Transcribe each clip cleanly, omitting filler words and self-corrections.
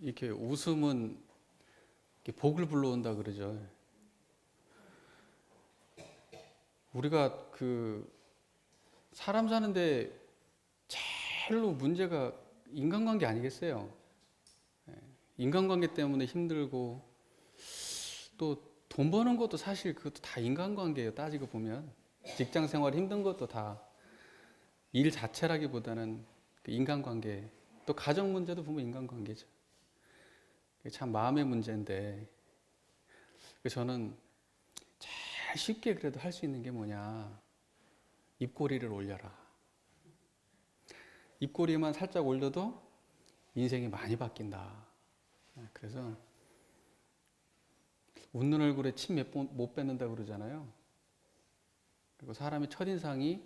이렇게 웃음은 이렇게 복을 불러온다 그러죠. 우리가 그 사람 사는데 제일로 문제가 인간관계 아니겠어요? 인간관계 때문에 힘들고, 또 돈 버는 것도 사실 그것도 다 인간관계예요. 따지고 보면 직장 생활 힘든 것도 다 일 자체라기보다는 그 인간관계, 또 가정 문제도 보면 인간관계죠. 참 마음의 문제인데, 저는 제일 쉽게 그래도 할 수 있는 게 뭐냐, 입꼬리를 올려라. 입꼬리만 살짝 올려도 인생이 많이 바뀐다. 그래서 웃는 얼굴에 침 못 뱉는다 그러잖아요. 그리고 사람의 첫인상이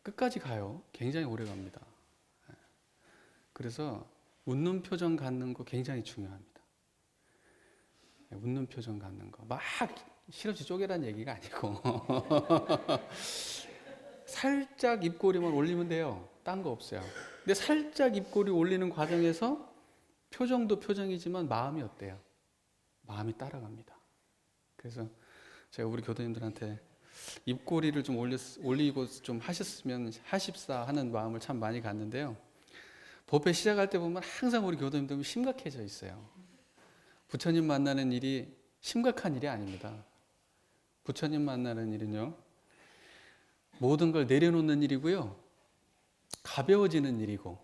끝까지 가요. 굉장히 오래 갑니다. 그래서 웃는 표정 갖는 거 굉장히 중요합니다. 웃는 표정 갖는 거. 막 실없이 쪼개라는 얘기가 아니고 살짝 입꼬리만 올리면 돼요. 딴 거 없어요. 근데 살짝 입꼬리 올리는 과정에서 표정도 표정이지만 마음이 어때요? 마음이 따라갑니다. 그래서 제가 우리 교도님들한테 입꼬리를 좀 올리고 좀 하셨으면 하십사 하는 마음을 참 많이 갖는데요. 법회 시작할 때 보면 항상 우리 교도님들은 심각해져 있어요. 부처님 만나는 일이 심각한 일이 아닙니다. 부처님 만나는 일은요, 모든 걸 내려놓는 일이고요, 가벼워지는 일이고,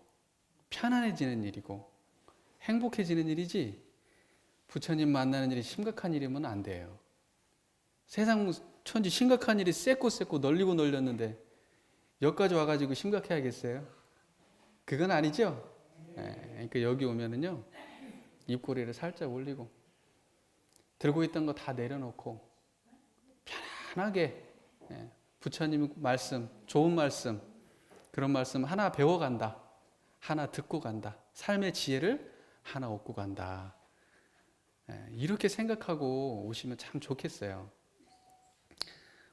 편안해지는 일이고, 행복해지는 일이지, 부처님 만나는 일이 심각한 일이면 안 돼요. 세상 천지 심각한 일이 쎄고 널리고 널렸는데 여기까지 와가지고 심각해야겠어요? 그건 아니죠? 그러니까 여기 오면은요, 입꼬리를 살짝 올리고 들고 있던 거 다 내려놓고 편안하게, 부처님 말씀, 좋은 말씀, 그런 말씀 하나 배워간다, 하나 듣고 간다, 삶의 지혜를 하나 얻고 간다, 이렇게 생각하고 오시면 참 좋겠어요.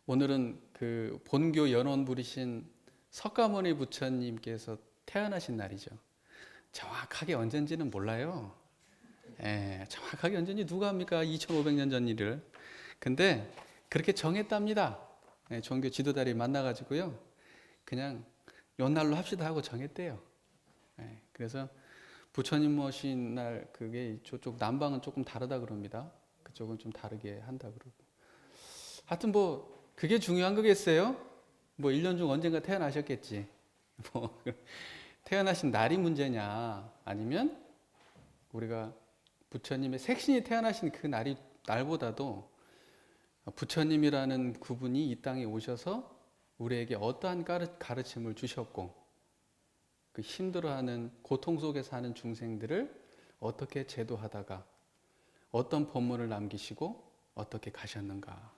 오늘은 그 본교 연원 부리신 석가모니 부처님께서 태어나신 날이죠. 정확하게 언젠지는 몰라요. 정확하게 언젠지 누가 합니까? 2500년 전 일을. 근데 그렇게 정했답니다. 종교 지도자리 만나가지고요, 그냥 연날로 합시다 하고 정했대요. 그래서 부처님 모신 날, 그게 저쪽 남방은 조금 다르다 그럽니다. 그쪽은 좀 다르게 한다 그러고. 하여튼 뭐 그게 중요한 거겠어요? 뭐 1년 중 언젠가 태어나셨겠지. 뭐 태어나신 날이 문제냐, 아니면 우리가 부처님의 색신이 태어나신 그 날보다도 부처님이라는 그분이 이 땅에 오셔서 우리에게 어떠한 가르침을 주셨고, 그 힘들어하는 고통 속에 사는 중생들을 어떻게 제도하다가 어떤 법문을 남기시고 어떻게 가셨는가,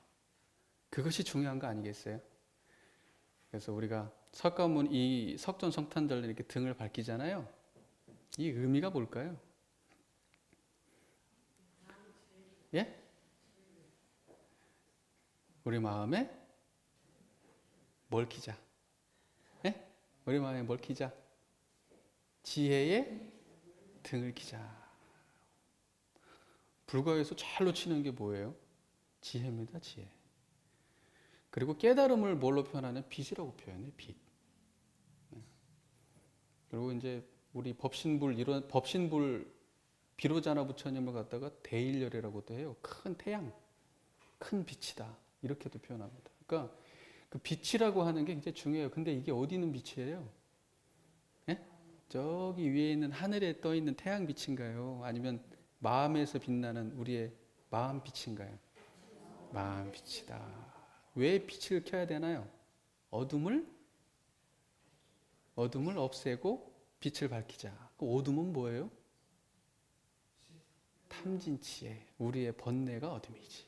그것이 중요한 거 아니겠어요? 그래서 우리가 이 석존성탄절 이렇게 등을 밝히잖아요. 이 의미가 뭘까요? 예? 우리 마음에 뭘 키자? 예? 우리 마음에 뭘 키자? 지혜의 등을 키자. 불가에서 잘 놓치는 게 뭐예요? 지혜입니다, 지혜. 그리고 깨달음을 뭘로 표현하는? 빛이라고 표현해, 빛. 그리고 이제 우리 법신불 비로자나 부처님을 갖다가 대일열이라고도 해요. 큰 태양, 큰 빛이다, 이렇게도 표현합니다. 그러니까 그 빛이라고 하는 게 굉장히 중요해요. 근데 이게 어디 있는 빛이에요? 예? 저기 위에 있는 하늘에 떠 있는 태양 빛인가요? 아니면 마음에서 빛나는 우리의 마음 빛인가요? 마음 빛이다. 왜 빛을 켜야 되나요? 어둠을 없애고 빛을 밝히자. 그 어둠은 뭐예요? 탐진치에 우리의 번뇌가 어둠이지.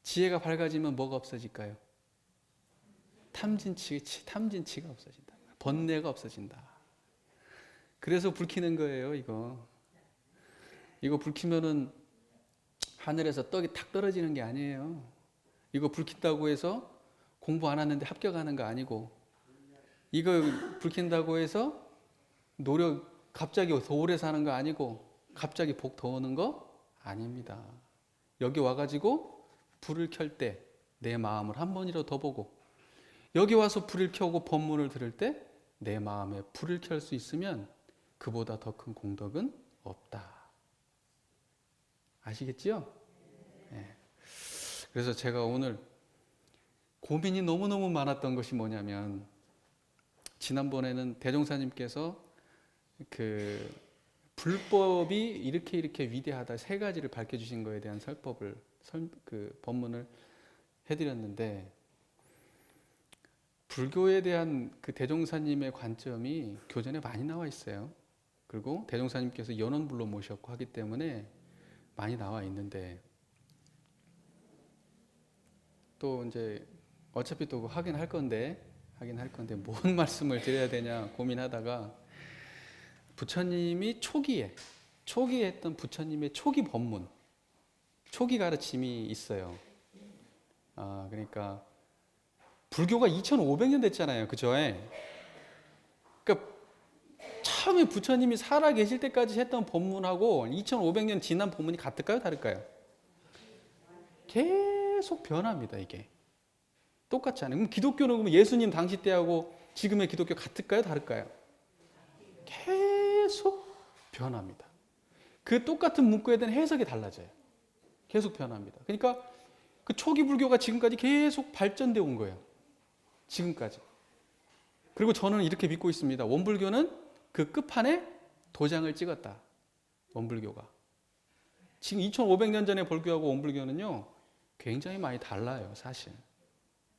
지혜가 밝아지면 뭐가 없어질까요? 탐진치가 없어진다. 번뇌가 없어진다. 그래서 불 켜는 거예요, 이거. 이거 불 켜면은 하늘에서 떡이 탁 떨어지는 게 아니에요. 이거 불 켜다고 해서 공부 안 하는데 합격하는 거 아니고, 이거 불 켜다고 해서 갑자기 더 오래 사는 거 아니고, 갑자기 복 더 오는 거 아닙니다. 여기 와가지고 불을 켤 때 내 마음을 한 번이라도 더 보고, 여기 와서 불을 켜고 법문을 들을 때 내 마음에 불을 켤 수 있으면 그보다 더 큰 공덕은 없다. 아시겠지요? 네. 그래서 제가 오늘 고민이 너무너무 많았던 것이 뭐냐면, 지난번에는 대종사님께서 그 불법이 이렇게 위대하다 세 가지를 밝혀주신 거에 대한 그 법문을 해드렸는데, 불교에 대한 그 대종사님의 관점이 교전에 많이 나와 있어요. 그리고 대종사님께서 연원불로 모셨고 하기 때문에 많이 나와 있는데, 또 이제 어차피 또 하긴 할 건데 뭔 말씀을 드려야 되냐 고민하다가, 부처님이 초기에 했던 부처님의 초기 법문, 초기 가르침이 있어요. 그러니까 불교가 2500년 됐잖아요. 그죠? 그러니까 처음에 부처님이 살아 계실 때까지 했던 법문하고 2500년 지난 법문이 같을까요? 다를까요? 계속 변합니다. 이게 똑같지 않아요. 그럼 기독교는 그럼 예수님 당시 때하고 지금의 기독교 같을까요? 다를까요? 계속 변합니다. 그 똑같은 문구에 대한 해석이 달라져요. 계속 변합니다. 그러니까 그 초기 불교가 지금까지 계속 발전되어 온 거예요. 지금까지. 그리고 저는 이렇게 믿고 있습니다. 원불교는 그 끝판에 도장을 찍었다. 원불교가. 지금 2500년 전에 불교하고 원불교는요, 굉장히 많이 달라요, 사실.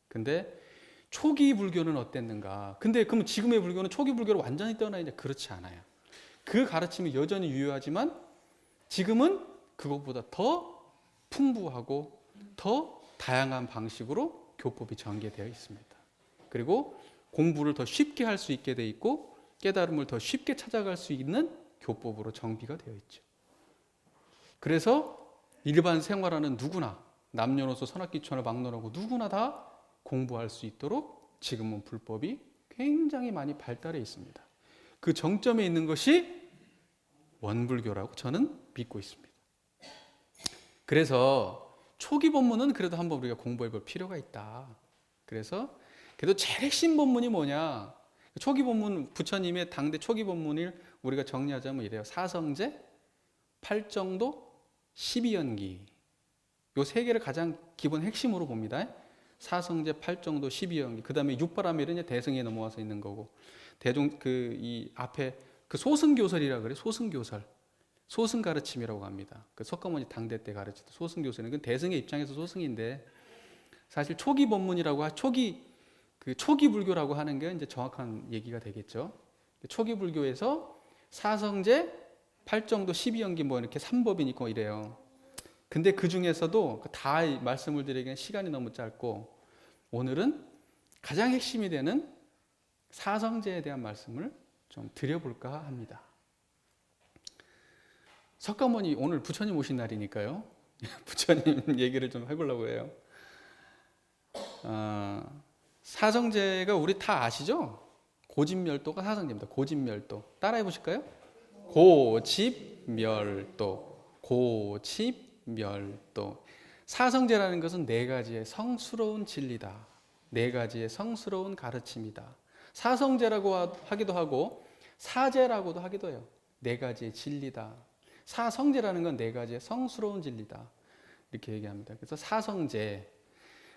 근데 초기 불교는 어땠는가? 근데 그럼 지금의 불교는 초기 불교를 완전히 떠나냐? 그렇지 않아요. 그 가르침이 여전히 유효하지만 지금은 그것보다 더 풍부하고 더 다양한 방식으로 교법이 전개되어 있습니다. 그리고 공부를 더 쉽게 할 수 있게 되어 있고 깨달음을 더 쉽게 찾아갈 수 있는 교법으로 정비가 되어 있죠. 그래서 일반 생활하는 누구나, 남녀노소 선악기천을 막론하고 누구나 다 공부할 수 있도록 지금은 불법이 굉장히 많이 발달해 있습니다. 그 정점에 있는 것이 원불교라고 저는 믿고 있습니다. 그래서 초기 법문은 그래도 한번 우리가 공부해 볼 필요가 있다. 그래서 그래도 제일 핵심 법문이 뭐냐? 초기 법문, 부처님의 당대 초기 법문을 우리가 정리하자면 이래요. 사성제, 팔정도, 12연기. 요 세 개를 가장 기본 핵심으로 봅니다. 사성제, 팔정도, 12연기. 그 다음에 육바라밀은 대승에 넘어와서 있는 거고, 이 앞에 그 소승교설이라 그래. 소승교설. 소승 가르침이라고 합니다. 그 석가모니 당대 때 가르치던 소승교설은 그 대승의 입장에서 소승인데, 사실 초기 법문이라고 초기 불교라고 하는 게 이제 정확한 얘기가 되겠죠. 초기 불교에서 사성제, 팔정도, 12연기 뭐 이렇게 3법이 있고 이래요. 근데 그 중에서도 다 말씀을 드리기엔 시간이 너무 짧고, 오늘은 가장 핵심이 되는 사성제에 대한 말씀을 좀 드려볼까 합니다. 석가모니, 오늘 부처님 오신 날이니까요. 부처님 얘기를 좀 해보려고 해요. 사성제가 우리 다 아시죠? 고집멸도가 사성제입니다. 고집멸도. 따라해 보실까요? 고집멸도. 고집멸도. 사성제라는 것은 네 가지의 성스러운 진리다. 네 가지의 성스러운 가르침이다. 사성제라고 하기도 하고 사제라고도 하기도 해요. 네 가지의 진리다. 사성제라는 건 네 가지의 성스러운 진리다. 이렇게 얘기합니다. 그래서 사성제.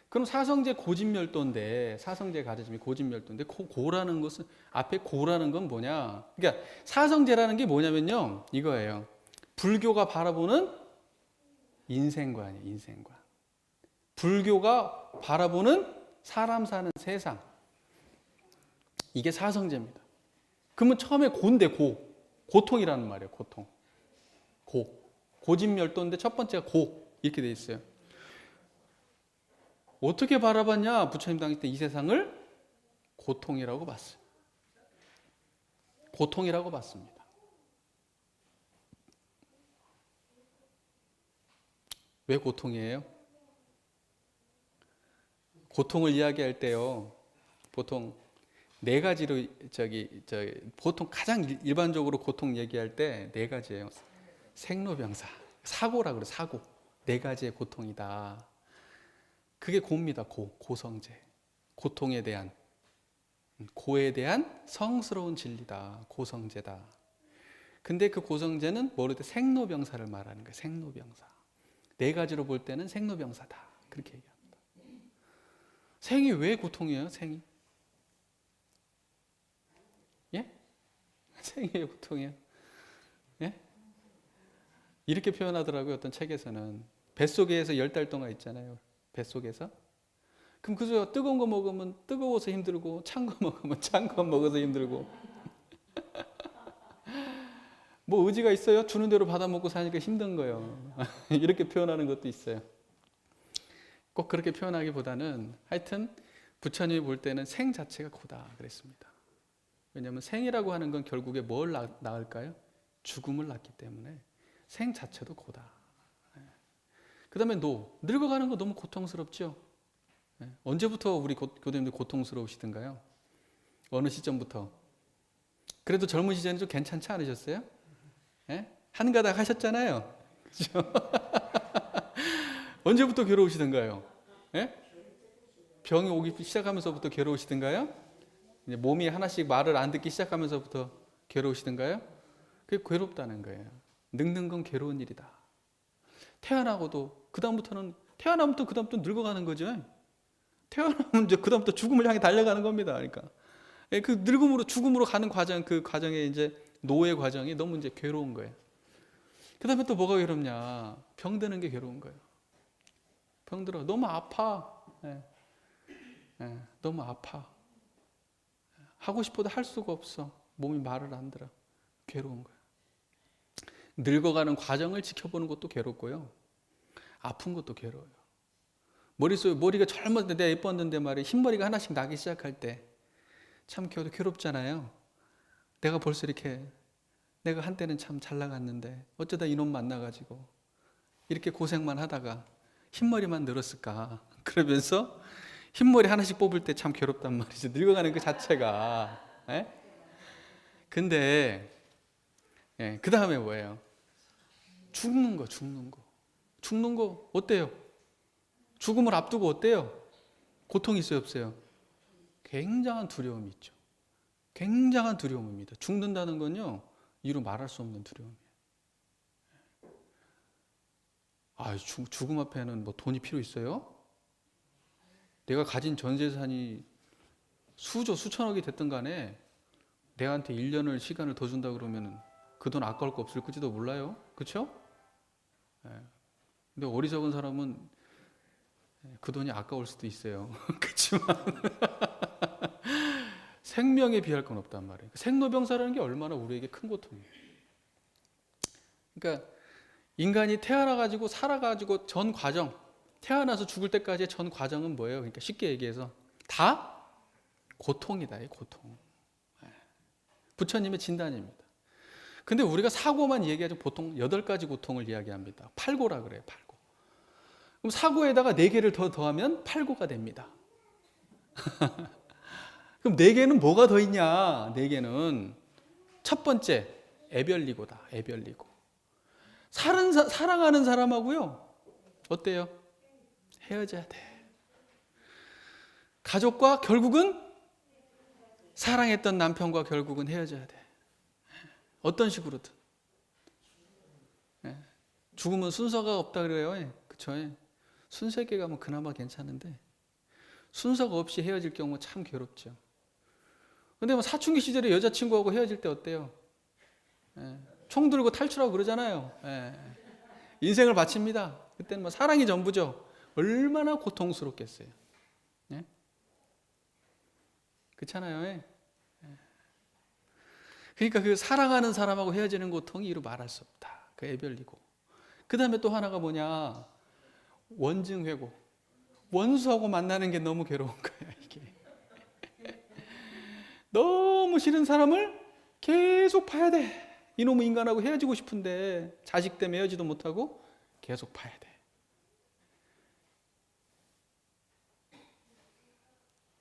그럼 사성제 고집멸도인데, 사성제 가르침이 고집멸도인데, 고라는 것은, 앞에 고라는 건 뭐냐? 그러니까 사성제라는 게 뭐냐면요, 이거예요. 불교가 바라보는 인생관이에요, 인생관. 불교가 바라보는 사람 사는 세상. 이게 사성제입니다. 그러면 처음에 고인데, 고통이라는 말이에요, 고통. 고집멸도인데 첫 번째가 이렇게 돼 있어요. 어떻게 바라봤냐? 부처님 당시 때 이 세상을 고통이라고 봤어요. 고통이라고 봤습니다. 왜 고통이에요? 고통을 이야기할 때요, 보통 네 가지로 보통 가장 일반적으로 고통 얘기할 때 네 가지예요. 생로병사. 사고라 그래, 사고. 네 가지의 고통이다. 그게 고입니다. 고성제. 고통에 대한, 고에 대한 성스러운 진리다. 고성제다. 근데 그 고성제는 뭐를 때 생로병사를 말하는 거예요. 생로병사. 네 가지로 볼 때는 생로병사다. 그렇게 얘기합니다. 생이 왜 고통이에요? 생이? 예? 생이 왜 고통이에요? 예? 이렇게 표현하더라고요. 어떤 책에서는. 뱃속에서 10달 동안 있잖아요. 뱃속에서. 그럼 그저 뜨거운 거 먹으면 뜨거워서 힘들고 찬 거 먹으면 찬 거 먹어서 힘들고 뭐 의지가 있어요? 주는 대로 받아 먹고 사니까 힘든 거예요. 이렇게 표현하는 것도 있어요. 꼭 그렇게 표현하기보다는 하여튼 부처님이 볼 때는 생 자체가 고다 그랬습니다. 왜냐하면 생이라고 하는 건 결국에 뭘 낳을까요? 죽음을 낳기 때문에 생 자체도 고다. 그 다음에 늙어가는 거 너무 고통스럽죠? 언제부터 우리 교도님들 고통스러우시던가요? 어느 시점부터? 그래도 젊은 시절에 좀 괜찮지 않으셨어요? 한 가닥 하셨잖아요. 그렇죠? 언제부터 괴로우시던가요? 병이 오기 시작하면서부터 괴로우시던가요? 이제 몸이 하나씩 말을 안 듣기 시작하면서부터 괴로우시던가요? 그게 괴롭다는 거예요. 늙는 건 괴로운 일이다. 태어나고도 그다음부터 늙어가는 거죠. 태어나면 이제 그다음부터 죽음을 향해 달려가는 겁니다. 그러니까 그 늙음으로 죽음으로 가는 과정, 그 과정에 이제 노예 과정이 너무 이제 괴로운 거예요. 그다음에 또 뭐가 괴롭냐? 병드는 게 괴로운 거예요. 병들어 너무 아파. 너무 아파. 하고 싶어도 할 수가 없어. 몸이 말을 안 들어. 괴로운 거예요. 늙어가는 과정을 지켜보는 것도 괴롭고요. 아픈 것도 괴로워요. 머리가 젊었을 때 내가 예뻤는데 말이에요. 흰머리가 하나씩 나기 시작할 때 참 괴롭잖아요. 내가 벌써 이렇게 내가 한때는 참 잘 나갔는데 어쩌다 이놈 만나가지고 이렇게 고생만 하다가 흰머리만 늘었을까. 그러면서 흰머리 하나씩 뽑을 때 참 괴롭단 말이죠. 늙어가는 그 자체가. 근데 그 다음에 뭐예요? 죽는 거 어때요? 죽음을 앞두고 어때요? 고통이 있어요, 없어요? 굉장한 두려움이 있죠. 굉장한 두려움입니다. 죽는다는 건요, 이루 말할 수 없는 두려움이에요. 죽음 앞에는 뭐 돈이 필요 있어요? 내가 가진 전 재산이 수천억이 됐든 간에 내한테 1년을 시간을 더 준다 그러면 그 돈 아까울 거 없을지도 몰라요. 그렇죠? 근데 어리석은 사람은 그 돈이 아까울 수도 있어요. 그렇지만 생명에 비할 건 없단 말이에요. 생로병사라는 게 얼마나 우리에게 큰 고통이에요. 그러니까 인간이 태어나가지고 살아가지고 전 과정, 태어나서 죽을 때까지의 전 과정은 뭐예요? 그러니까 쉽게 얘기해서 다 고통이다. 고통. 부처님의 진단입니다. 근데 우리가 사고만 얘기하죠. 보통 8가지 고통을 이야기합니다. 8고라 그래요. 8고. 그럼 사고에다가 4개를 더하면 8고가 됩니다. 그럼 4개는 뭐가 더 있냐? 4개는 첫 번째 애별리고다. 애별리고. 사랑하는 사람하고요. 어때요? 헤어져야 돼. 가족과 결국은 사랑했던 남편과 결국은 헤어져야 돼. 어떤 식으로든. 죽으면 순서가 없다 그래요. 그쵸? 순서 있게 가면 그나마 괜찮은데 순서가 없이 헤어질 경우 참 괴롭죠. 근데 뭐 사춘기 시절에 여자친구하고 헤어질 때 어때요? 총 들고 탈출하고 그러잖아요. 인생을 바칩니다. 그때는 뭐 사랑이 전부죠. 얼마나 고통스럽겠어요. 그렇잖아요. 그러니까 그 사랑하는 사람하고 헤어지는 고통이 이루 말할 수 없다. 그 애별리고. 그 다음에 또 하나가 뭐냐? 원증회고. 원수하고 만나는 게 너무 괴로운 거야, 이게. 너무 싫은 사람을 계속 봐야 돼. 이놈의 인간하고 헤어지고 싶은데 자식 때문에 헤어지도 못하고 계속 봐야 돼.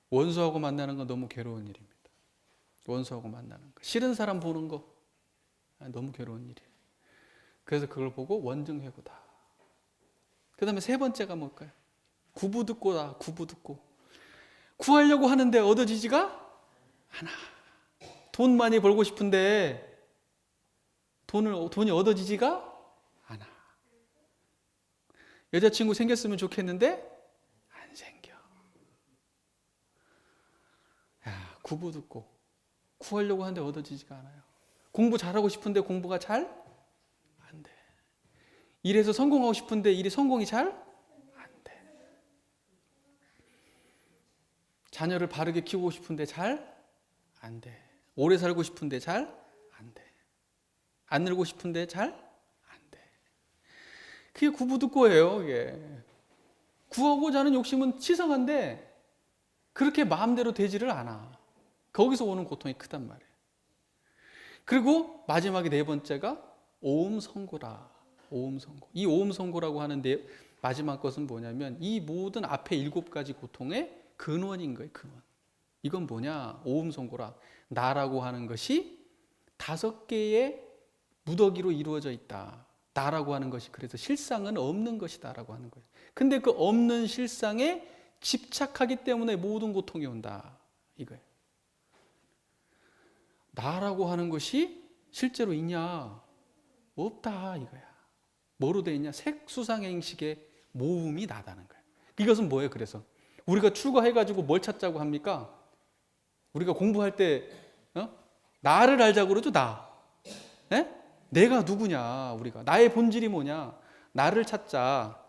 원수하고 만나는 건 너무 괴로운 일입니다. 원수하고 만나는 거. 싫은 사람 보는 거 너무 괴로운 일이에요. 그래서 그걸 보고 원증회고다. 그 다음에 세 번째가 뭘까요? 구부듣고다. 구부듣고. 구하려고 하는데 얻어지지가 않아. 돈 많이 벌고 싶은데 돈이 얻어지지가 않아. 여자친구 생겼으면 좋겠는데 안 생겨. 야, 구부듣고 구하려고 하는데 얻어지지가 않아요. 공부 잘하고 싶은데 공부가 잘 안 돼. 일에서 성공하고 싶은데 일이 성공이 잘 안 돼. 자녀를 바르게 키우고 싶은데 잘 안 돼. 오래 살고 싶은데 잘 안 돼. 안 늙고 싶은데 잘 안 돼. 그게 구부듣고예요. 이게 구하고자 하는 욕심은 치성한데 그렇게 마음대로 되지를 않아. 거기서 오는 고통이 크단 말이에요. 그리고 마지막에 네 번째가 오음성고라. 오음성고. 이 오음성고라고 하는데 마지막 것은 뭐냐면 이 모든 앞에 7가지 고통의 근원인 거예요. 근원. 이건 뭐냐? 오음성고라. 나라고 하는 것이 5개의 무더기로 이루어져 있다. 나라고 하는 것이 그래서 실상은 없는 것이다라고 하는 거예요. 근데 그 없는 실상에 집착하기 때문에 모든 고통이 온다. 이거예요. 나라고 하는 것이 실제로 있냐? 없다 이거야. 뭐로 되어 있냐? 색수상행식의 모음이 나다는 거예요. 이것은 뭐예요? 그래서 우리가 출가해가지고 뭘 찾자고 합니까? 우리가 공부할 때 나를 알자고 그러죠. 나. 네? 내가 누구냐? 우리가 나의 본질이 뭐냐? 나를 찾자.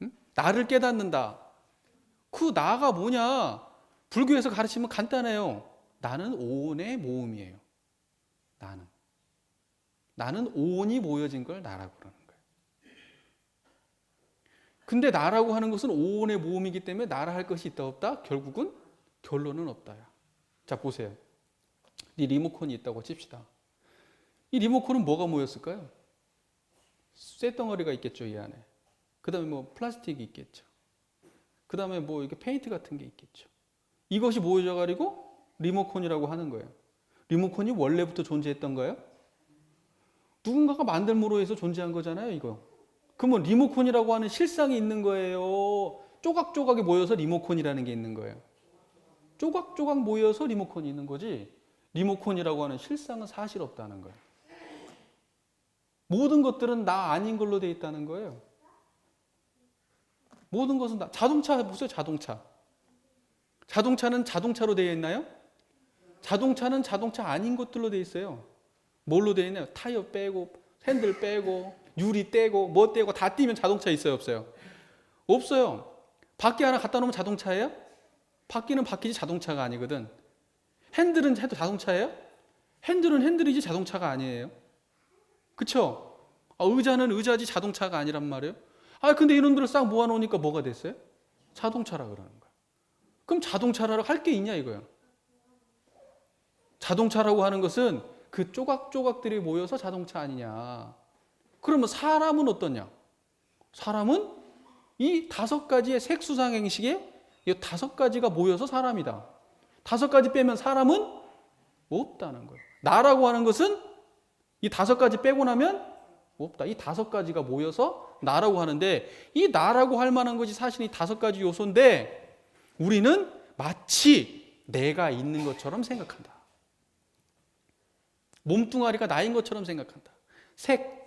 응? 나를 깨닫는다. 그 나가 뭐냐? 불교에서 가르치면 간단해요. 나는 오온의 모음이에요. 나는 오온이 모여진 걸 나라고 그러는 거예요. 근데 나라고 하는 것은 오온의 모음이기 때문에 나라 할 것이 있다 없다? 결국은 결론은 없다야. 자 보세요. 이 리모컨이 있다고 칩시다. 이 리모컨은 뭐가 모였을까요? 쇳덩어리가 있겠죠, 이 안에. 그 다음에 뭐 플라스틱이 있겠죠. 그 다음에 뭐 이렇게 페인트 같은 게 있겠죠. 이것이 모여져가지고 리모컨이라고 하는 거예요. 리모컨이 원래부터 존재했던 거예요? 누군가가 만들므로 해서 존재한 거잖아요, 이거. 그러면 리모컨이라고 하는 실상이 있는 거예요? 조각조각이 모여서 리모컨이라는 게 있는 거예요? 조각조각 모여서 리모컨이 있는 거지, 리모컨이라고 하는 실상은 사실 없다는 거예요. 모든 것들은 나 아닌 걸로 되어 있다는 거예요. 모든 것은 다. 자동차 보세요. 자동차는 자동차로 되어 있나요? 자동차는 자동차 아닌 것들로 되어 있어요. 뭘로 되어 있나요? 타이어 빼고 핸들 빼고 유리 떼고 뭐 떼고 다 띄면 자동차 있어요 없어요? 없어요. 바퀴 하나 갖다 놓으면 자동차예요? 바퀴는 바퀴지 자동차가 아니거든. 핸들은 해도 자동차예요? 핸들은 핸들이지 자동차가 아니에요. 그쵸? 의자는 의자지 자동차가 아니란 말이에요. 근데 이놈들을 싹 모아놓으니까 뭐가 됐어요? 자동차라 그러는 거야. 그럼 자동차라고 할 게 있냐 이거예요. 자동차라고 하는 것은 그 조각조각들이 모여서 자동차 아니냐. 그러면 사람은 어떠냐? 사람은 이 5가지의 색수상행식에 이 5가지가 모여서 사람이다. 5가지 빼면 사람은 없다는 거예요. 나라고 하는 것은 이 5가지 빼고 나면 없다. 이 5가지가 모여서 나라고 하는데 이 나라고 할 만한 것이 사실 이 5가지 요소인데 우리는 마치 내가 있는 것처럼 생각한다. 몸뚱아리가 나인 것처럼 생각한다. 색,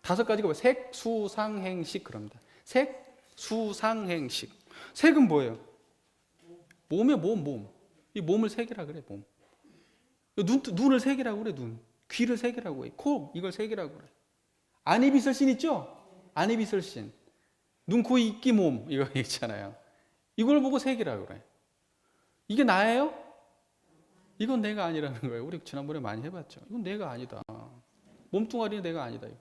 5가지가 뭐예요? 색, 수, 상, 행식 그럽니다. 색, 수, 상, 행식. 색은 뭐예요? 몸의 몸. 이 몸을 색이라 그래, 몸. 눈을 색이라고 그래, 눈. 귀를 색이라고 해. 코, 이걸 색이라고 그래. 안이비설신 있죠? 안이비설신. 눈, 코, 입, 귀, 몸. 이거 있잖아요. 이걸 보고 색이라고 그래. 이게 나예요? 이건 내가 아니라는 거예요. 우리 지난번에 많이 해봤죠. 이건 내가 아니다. 몸뚱아리는 내가 아니다. 이거.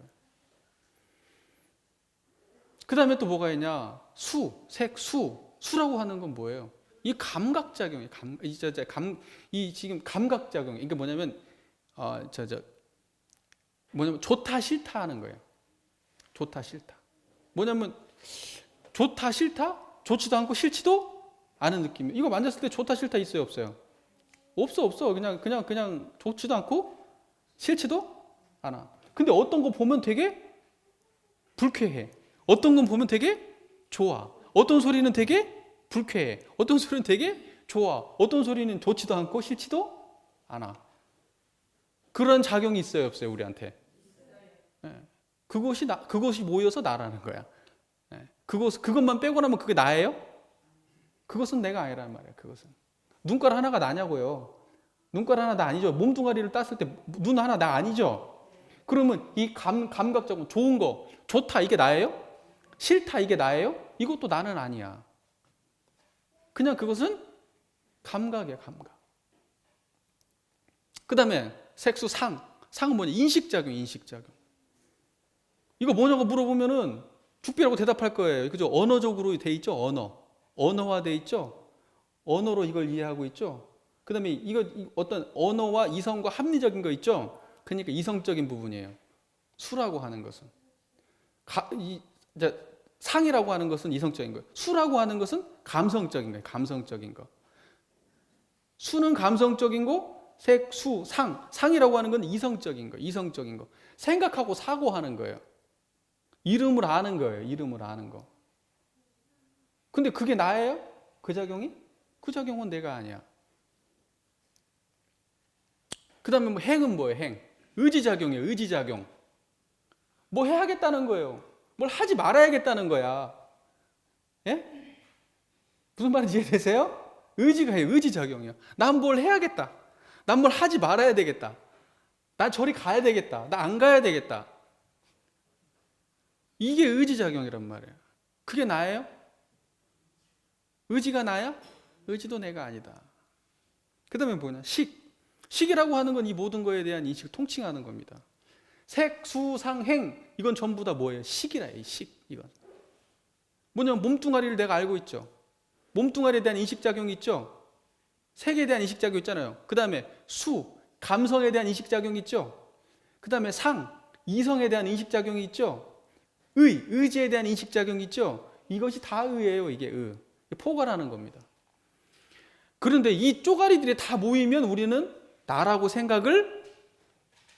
그 다음에 또 뭐가 있냐? 수, 색, 수라고 하는 건 뭐예요? 이 감각작용이에요. 이 지금 감각작용. 이게 뭐냐면, 뭐냐면 좋다 싫다 하는 거예요. 좋다 싫다. 뭐냐면 좋다 싫다? 좋지도 않고 싫지도 않은 느낌. 이거 만졌을 때 좋다 싫다 있어요 없어요? 없어. 그냥 좋지도 않고 싫지도 않아. 근데 어떤 거 보면 되게 불쾌해. 어떤 건 보면 되게 좋아. 어떤 소리는 되게 불쾌해. 어떤 소리는 되게 좋아. 어떤 소리는 좋지도 않고 싫지도 않아. 그런 작용이 있어요, 없어요, 우리한테? 예. 그것이 모여서 나라는 거야. 예. 그것만 빼고 나면 그게 나예요? 그것은 내가 아니란 말이에요, 그것은. 눈깔 하나가 나냐고요. 눈깔 하나 나 아니죠. 몸뚱아리를 땄을 때 눈 하나 나 아니죠. 그러면 이 감각적으로 좋은 거, 좋다 이게 나예요? 싫다 이게 나예요? 이것도 나는 아니야. 그냥 그것은 감각이야, 감각. 그 다음에 색수, 상은 뭐냐? 인식작용, 인식작용. 이거 뭐냐고 물어보면은 죽비라고 대답할 거예요. 그죠? 언어적으로 돼 있죠, 언어화 돼 있죠. 언어로 이걸 이해하고 있죠. 그 다음에 이거 어떤 언어와 이성과 합리적인 거 있죠. 그러니까 이성적인 부분이에요. 수라고 하는 것은. 상이라고 하는 것은 이성적인 거예요. 수라고 하는 것은 감성적인 거예요. 감성적인 거. 수는 감성적인 거, 색, 수, 상이라고 하는 건 이성적인 거. 이성적인 거. 생각하고 사고하는 거예요. 이름을 아는 거예요. 이름을 아는 거. 근데 그게 나예요? 그 작용이? 그 작용은 내가 아니야. 그 다음에 뭐 행은 뭐예요? 행. 의지작용이에요. 의지작용. 뭐 해야겠다는 거예요. 뭘 하지 말아야겠다는 거야. 예? 무슨 말인지 이해되세요? 의지가 해요. 의지작용이요. 난 뭘 해야겠다. 난 뭘 하지 말아야 되겠다. 난 저리 가야 되겠다. 나 안 가야 되겠다. 이게 의지작용이란 말이에요. 그게 나예요? 의지가 나야? 의지도 내가 아니다. 그 다음에 뭐냐? 식이라고 하는 건 이 모든 거에 대한 인식을 통칭하는 겁니다. 색, 수, 상, 행 이건 전부 다 뭐예요? 식이라 해요. 이건 뭐냐면 몸뚱아리를 내가 알고 있죠. 몸뚱아리에 대한 인식작용이 있죠. 색에 대한 인식작용이 있잖아요. 그 다음에 수, 감성에 대한 인식작용이 있죠. 그 다음에 상, 이성에 대한 인식작용이 있죠. 의지에 대한 인식작용이 있죠. 이것이 다 의예요. 이게 포괄하는 겁니다. 그런데 이 쪼가리들이 다 모이면 우리는 나라고 생각을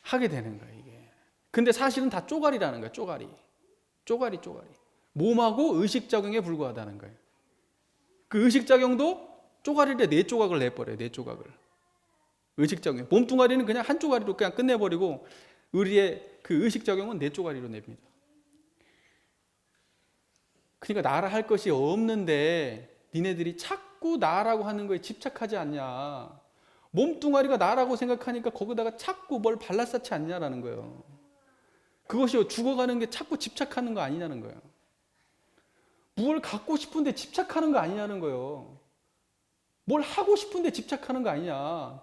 하게 되는 거예요. 이게. 근데 사실은 다 쪼가리라는 거예요. 쪼가리. 몸하고 의식작용에 불과하다는 거예요. 그 의식작용도 쪼가리를 4조각을 내버려요. 4조각을. 의식작용. 몸뚱아리는 그냥 한 쪼가리로 그냥 끝내버리고 우리의 그 의식작용은 4조가리로 냅니다. 그러니까 나라 할 것이 없는데 니네들이 자꾸 나라고 하는 거에 집착하지 않냐. 몸뚱아리가 나라고 생각하니까 거기다가 자꾸 뭘 발라싸지 않냐라는 거예요. 그것이 죽어가는 게 자꾸 집착하는 거 아니냐는 거예요. 뭘 갖고 싶은데 집착하는 거 아니냐는 거예요. 뭘 하고 싶은데 집착하는 거 아니냐.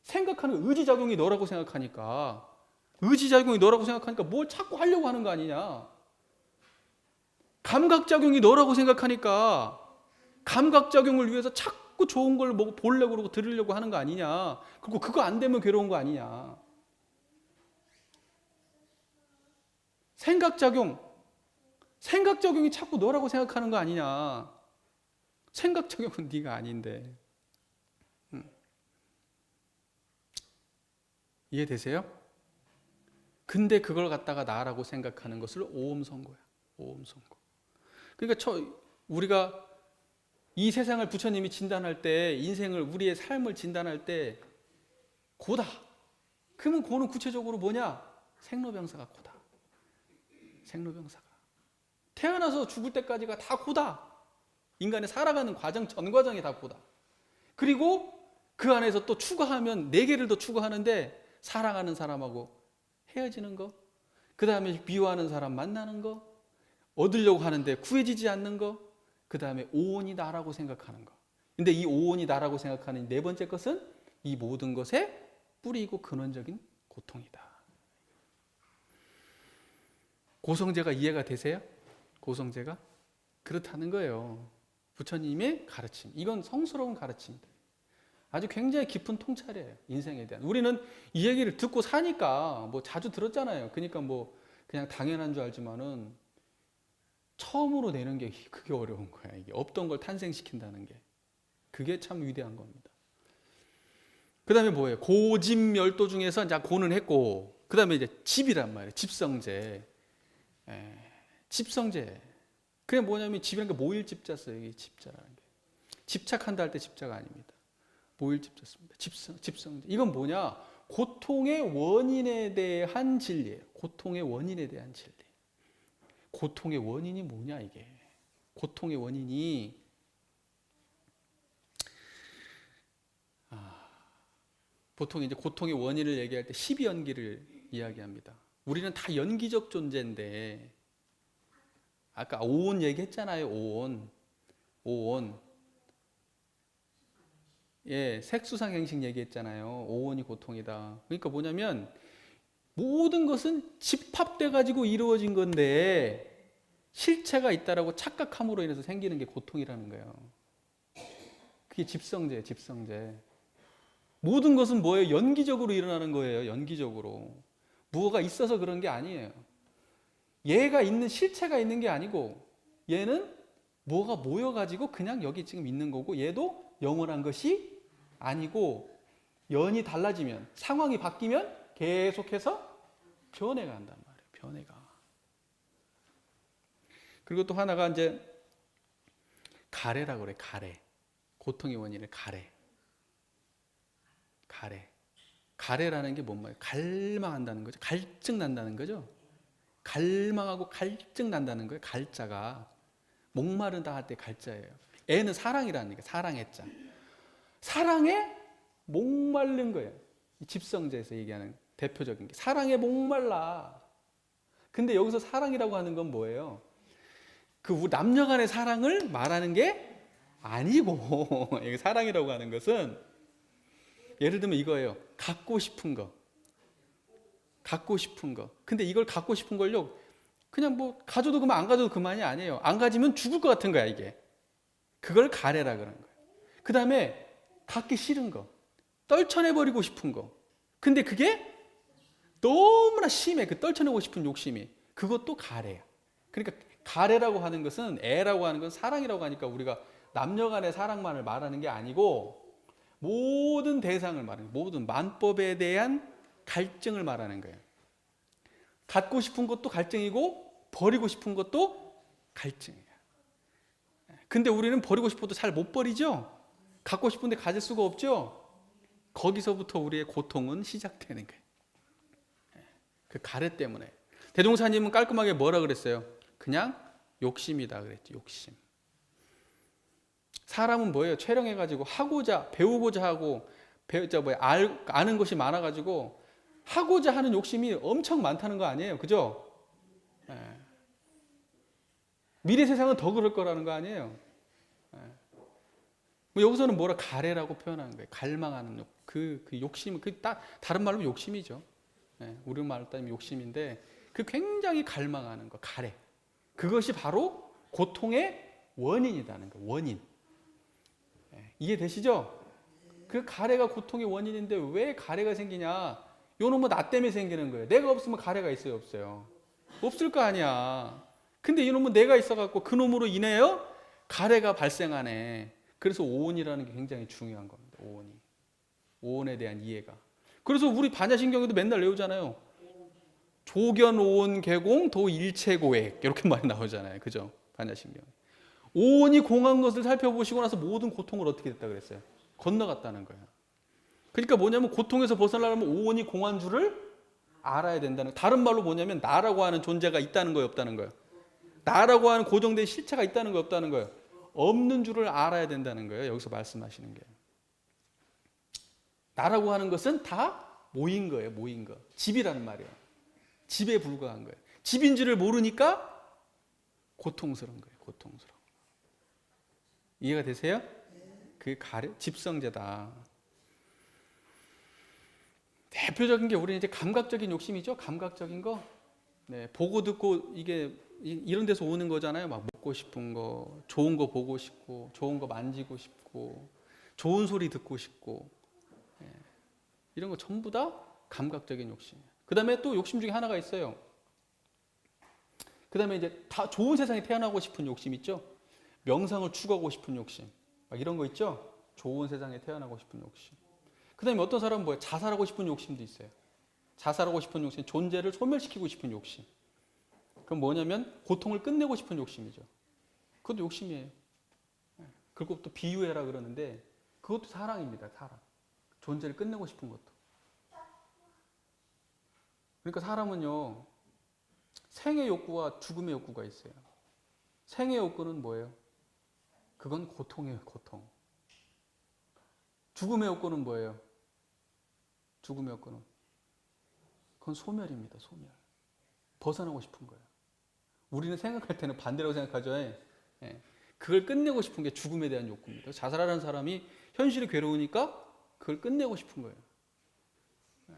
생각하는 의지작용이 너라고 생각하니까 뭘 자꾸 하려고 하는 거 아니냐. 감각작용이 너라고 생각하니까 감각작용을 위해서 자꾸 좋은 걸 보려고 그러고 들으려고 하는 거 아니냐. 그리고 그거 안 되면 괴로운 거 아니냐. 생각작용이 자꾸 너라고 생각하는 거 아니냐. 생각작용은 네가 아닌데. 이해되세요? 근데 그걸 갖다가 나라고 생각하는 것을 오음선고야. 오음선고. 그러니까 우리가 이 세상을 부처님이 진단할 때, 인생을, 우리의 삶을 진단할 때 고다. 그러면 고는 구체적으로 뭐냐? 생로병사가 고다. 생로병사가. 태어나서 죽을 때까지가 다 고다. 인간의 살아가는 과정, 전 과정이 다 고다. 그리고 그 안에서 또 추가하면 4개를 더 추가하는데 사랑하는 사람하고 헤어지는 거, 그 다음에 미워하는 사람 만나는 거, 얻으려고 하는데 구해지지 않는 거, 그 다음에 오온이 나라고 생각하는 거. 근데 이 오온이 나라고 생각하는 4번째 것은 이 모든 것의 뿌리이고 근원적인 고통이다. 고성제가 이해가 되세요? 고성제가? 그렇다는 거예요. 부처님의 가르침. 이건 성스러운 가르침입니다. 아주 굉장히 깊은 통찰이에요. 인생에 대한. 우리는 이 얘기를 듣고 사니까 뭐 자주 들었잖아요. 그러니까 뭐 그냥 당연한 줄 알지만은 처음으로 내는 게 그게 어려운 거야. 이게 없던 걸 탄생시킨다는 게. 그게 참 위대한 겁니다. 그 다음에 뭐예요? 고집멸도 중에서 이제 고는 했고, 그 다음에 이제 집이란 말이에요. 집성제. 집성제. 그게 뭐냐면 집이라는 게 모일 집자 써요. 이게 집자라는 게. 집착한다 할 때 집자가 아닙니다. 모일 집자 씁니다. 집성제. 이건 뭐냐? 고통의 원인에 대한 진리예요. 고통의 원인에 대한 진리. 고통의 원인이 뭐냐 이게. 고통의 원인이 보통 이제 고통의 원인을 얘기할 때 12연기를 이야기합니다. 우리는 다 연기적 존재인데 아까 오온 얘기했잖아요. 오온. 예, 색수상행식 얘기했잖아요. 오온이 고통이다. 그러니까 뭐냐면 모든 것은 집합돼 가지고 이루어진 건데 실체가 있다라고 착각함으로 인해서 생기는 게 고통이라는 거예요. 그게 집성제예요. 집성제. 모든 것은 뭐예요? 연기적으로 일어나는 거예요. 연기적으로. 무엇가 있어서 그런 게 아니에요. 얘가 있는 실체가 있는 게 아니고 얘는 뭐가 모여가지고 그냥 여기 지금 있는 거고 얘도 영원한 것이 아니고 연이 달라지면 상황이 바뀌면 계속해서 변해간단 말이에요. 변해가. 그리고 또 하나가 이제 가래라고 그래. 가래. 고통의 원인을 가래. 가래라는 게 뭔 말이에요? 갈망한다는 거죠. 갈증 난다는 거죠. 갈망하고 갈증 난다는 거예요. 갈자가. 목마르다 할 때 갈자예요. 애는 사랑이라는 얘기예요. 사랑했자. 사랑에 목마른 거예요. 집성제에서 얘기하는 대표적인 게. 사랑에 목말라. 근데 여기서 사랑이라고 하는 건 뭐예요? 그 남녀 간의 사랑을 말하는 게 아니고 사랑이라고 하는 것은 예를 들면 이거예요. 갖고 싶은 거. 근데 이걸 갖고 싶은 걸요. 그냥 뭐 가져도 그만 안 가져도 그만이 아니에요. 안 가지면 죽을 것 같은 거야 이게. 그걸 가래라 그런 거예요. 그 다음에 갖기 싫은 거. 떨쳐내버리고 싶은 거. 근데 그게 너무나 심해. 그 떨쳐내고 싶은 욕심이. 그것도 가래야. 그러니까 가래라고 하는 것은 애라고 하는 건 사랑이라고 하니까 우리가 남녀 간의 사랑만을 말하는 게 아니고 모든 대상을 말하는 거예요. 모든 만법에 대한 갈증을 말하는 거예요. 갖고 싶은 것도 갈증이고 버리고 싶은 것도 갈증이에요. 근데 우리는 버리고 싶어도 잘 못 버리죠? 갖고 싶은데 가질 수가 없죠? 거기서부터 우리의 고통은 시작되는 거예요. 그 가래 때문에. 대종사님은 깔끔하게 뭐라 그랬어요? 그냥 욕심이다 그랬죠. 욕심. 사람은 뭐예요? 촬영해가지고 하고자 배우고자 하고 아는 것이 많아가지고 하고자 하는 욕심이 엄청 많다는 거 아니에요? 그죠? 네. 미래 세상은 더 그럴 거라는 거 아니에요? 네. 뭐 여기서는 뭐라 가래라고 표현하는 거예요. 갈망하는 그 욕심, 다른 말로 욕심이죠. 네. 우리말로 따지면 욕심인데 그 굉장히 갈망하는 거, 가래. 그것이 바로 고통의 원인이라는 거, 원인. 이해되시죠? 그 가래가 고통의 원인인데 왜 가래가 생기냐? 요놈은 뭐 나 때문에 생기는 거예요. 내가 없으면 가래가 있어요, 없어요? 없을 거 아니야. 근데 이놈은 내가 있어갖고 그 놈으로 인해요 가래가 발생하네. 그래서 오온이라는 게 굉장히 중요한 겁니다. 오온에 대한 이해가. 그래서 우리 반야신경에도 맨날 외우잖아요. 조견 오온 개공 도 일체고액 이렇게 많이 나오잖아요. 그죠? 반야신경. 오온이 공한 것을 살펴보시고 나서 모든 고통을 어떻게 됐다 그랬어요? 건너갔다는 거예요. 그러니까 뭐냐면 고통에서 벗어나려면 오온이 공한 줄을 알아야 된다는 거예요. 다른 말로 뭐냐면 나라고 하는 존재가 있다는 거예요, 없다는 거예요? 나라고 하는 고정된 실체가 있다는 거예요, 없다는 거예요? 없는 줄을 알아야 된다는 거예요. 여기서 말씀하시는 게. 나라고 하는 것은 다 모인 거예요, 모인 거. 집이라는 말이에요. 집에 불과한 거예요. 집인 줄을 모르니까 고통스러운 거예요, 고통스러운. 이해가 되세요? 그 집성제다. 대표적인 게 우리는 이제 감각적인 욕심이죠. 감각적인 거. 네, 보고 듣고 이게 이런 데서 오는 거잖아요. 막 먹고 싶은 거, 좋은 거 보고 싶고, 좋은 거 만지고 싶고, 좋은 소리 듣고 싶고, 네, 이런 거 전부 다 감각적인 욕심이에요. 그 다음에 또 욕심 중에 하나가 있어요. 그 다음에 이제 다 좋은 세상에 태어나고 싶은 욕심 있죠. 명상을 추구하고 싶은 욕심, 막 이런 거 있죠. 좋은 세상에 태어나고 싶은 욕심. 그 다음에 어떤 사람은 뭐예요? 자살하고 싶은 욕심도 있어요. 자살하고 싶은 욕심, 존재를 소멸시키고 싶은 욕심. 그럼 뭐냐면 고통을 끝내고 싶은 욕심이죠. 그것도 욕심이에요. 그것도 비유해라 그러는데 그것도 사랑입니다. 사랑. 존재를 끝내고 싶은 것도. 그러니까 사람은요, 생의 욕구와 죽음의 욕구가 있어요. 생의 욕구는 뭐예요? 그건 고통이에요, 고통. 죽음의 욕구는 뭐예요? 죽음의 욕구는 그건 소멸입니다, 소멸. 벗어나고 싶은 거예요. 우리는 생각할 때는 반대라고 생각하죠. 예. 그걸 끝내고 싶은 게 죽음에 대한 욕구입니다. 자살하는 사람이 현실이 괴로우니까 그걸 끝내고 싶은 거예요. 예.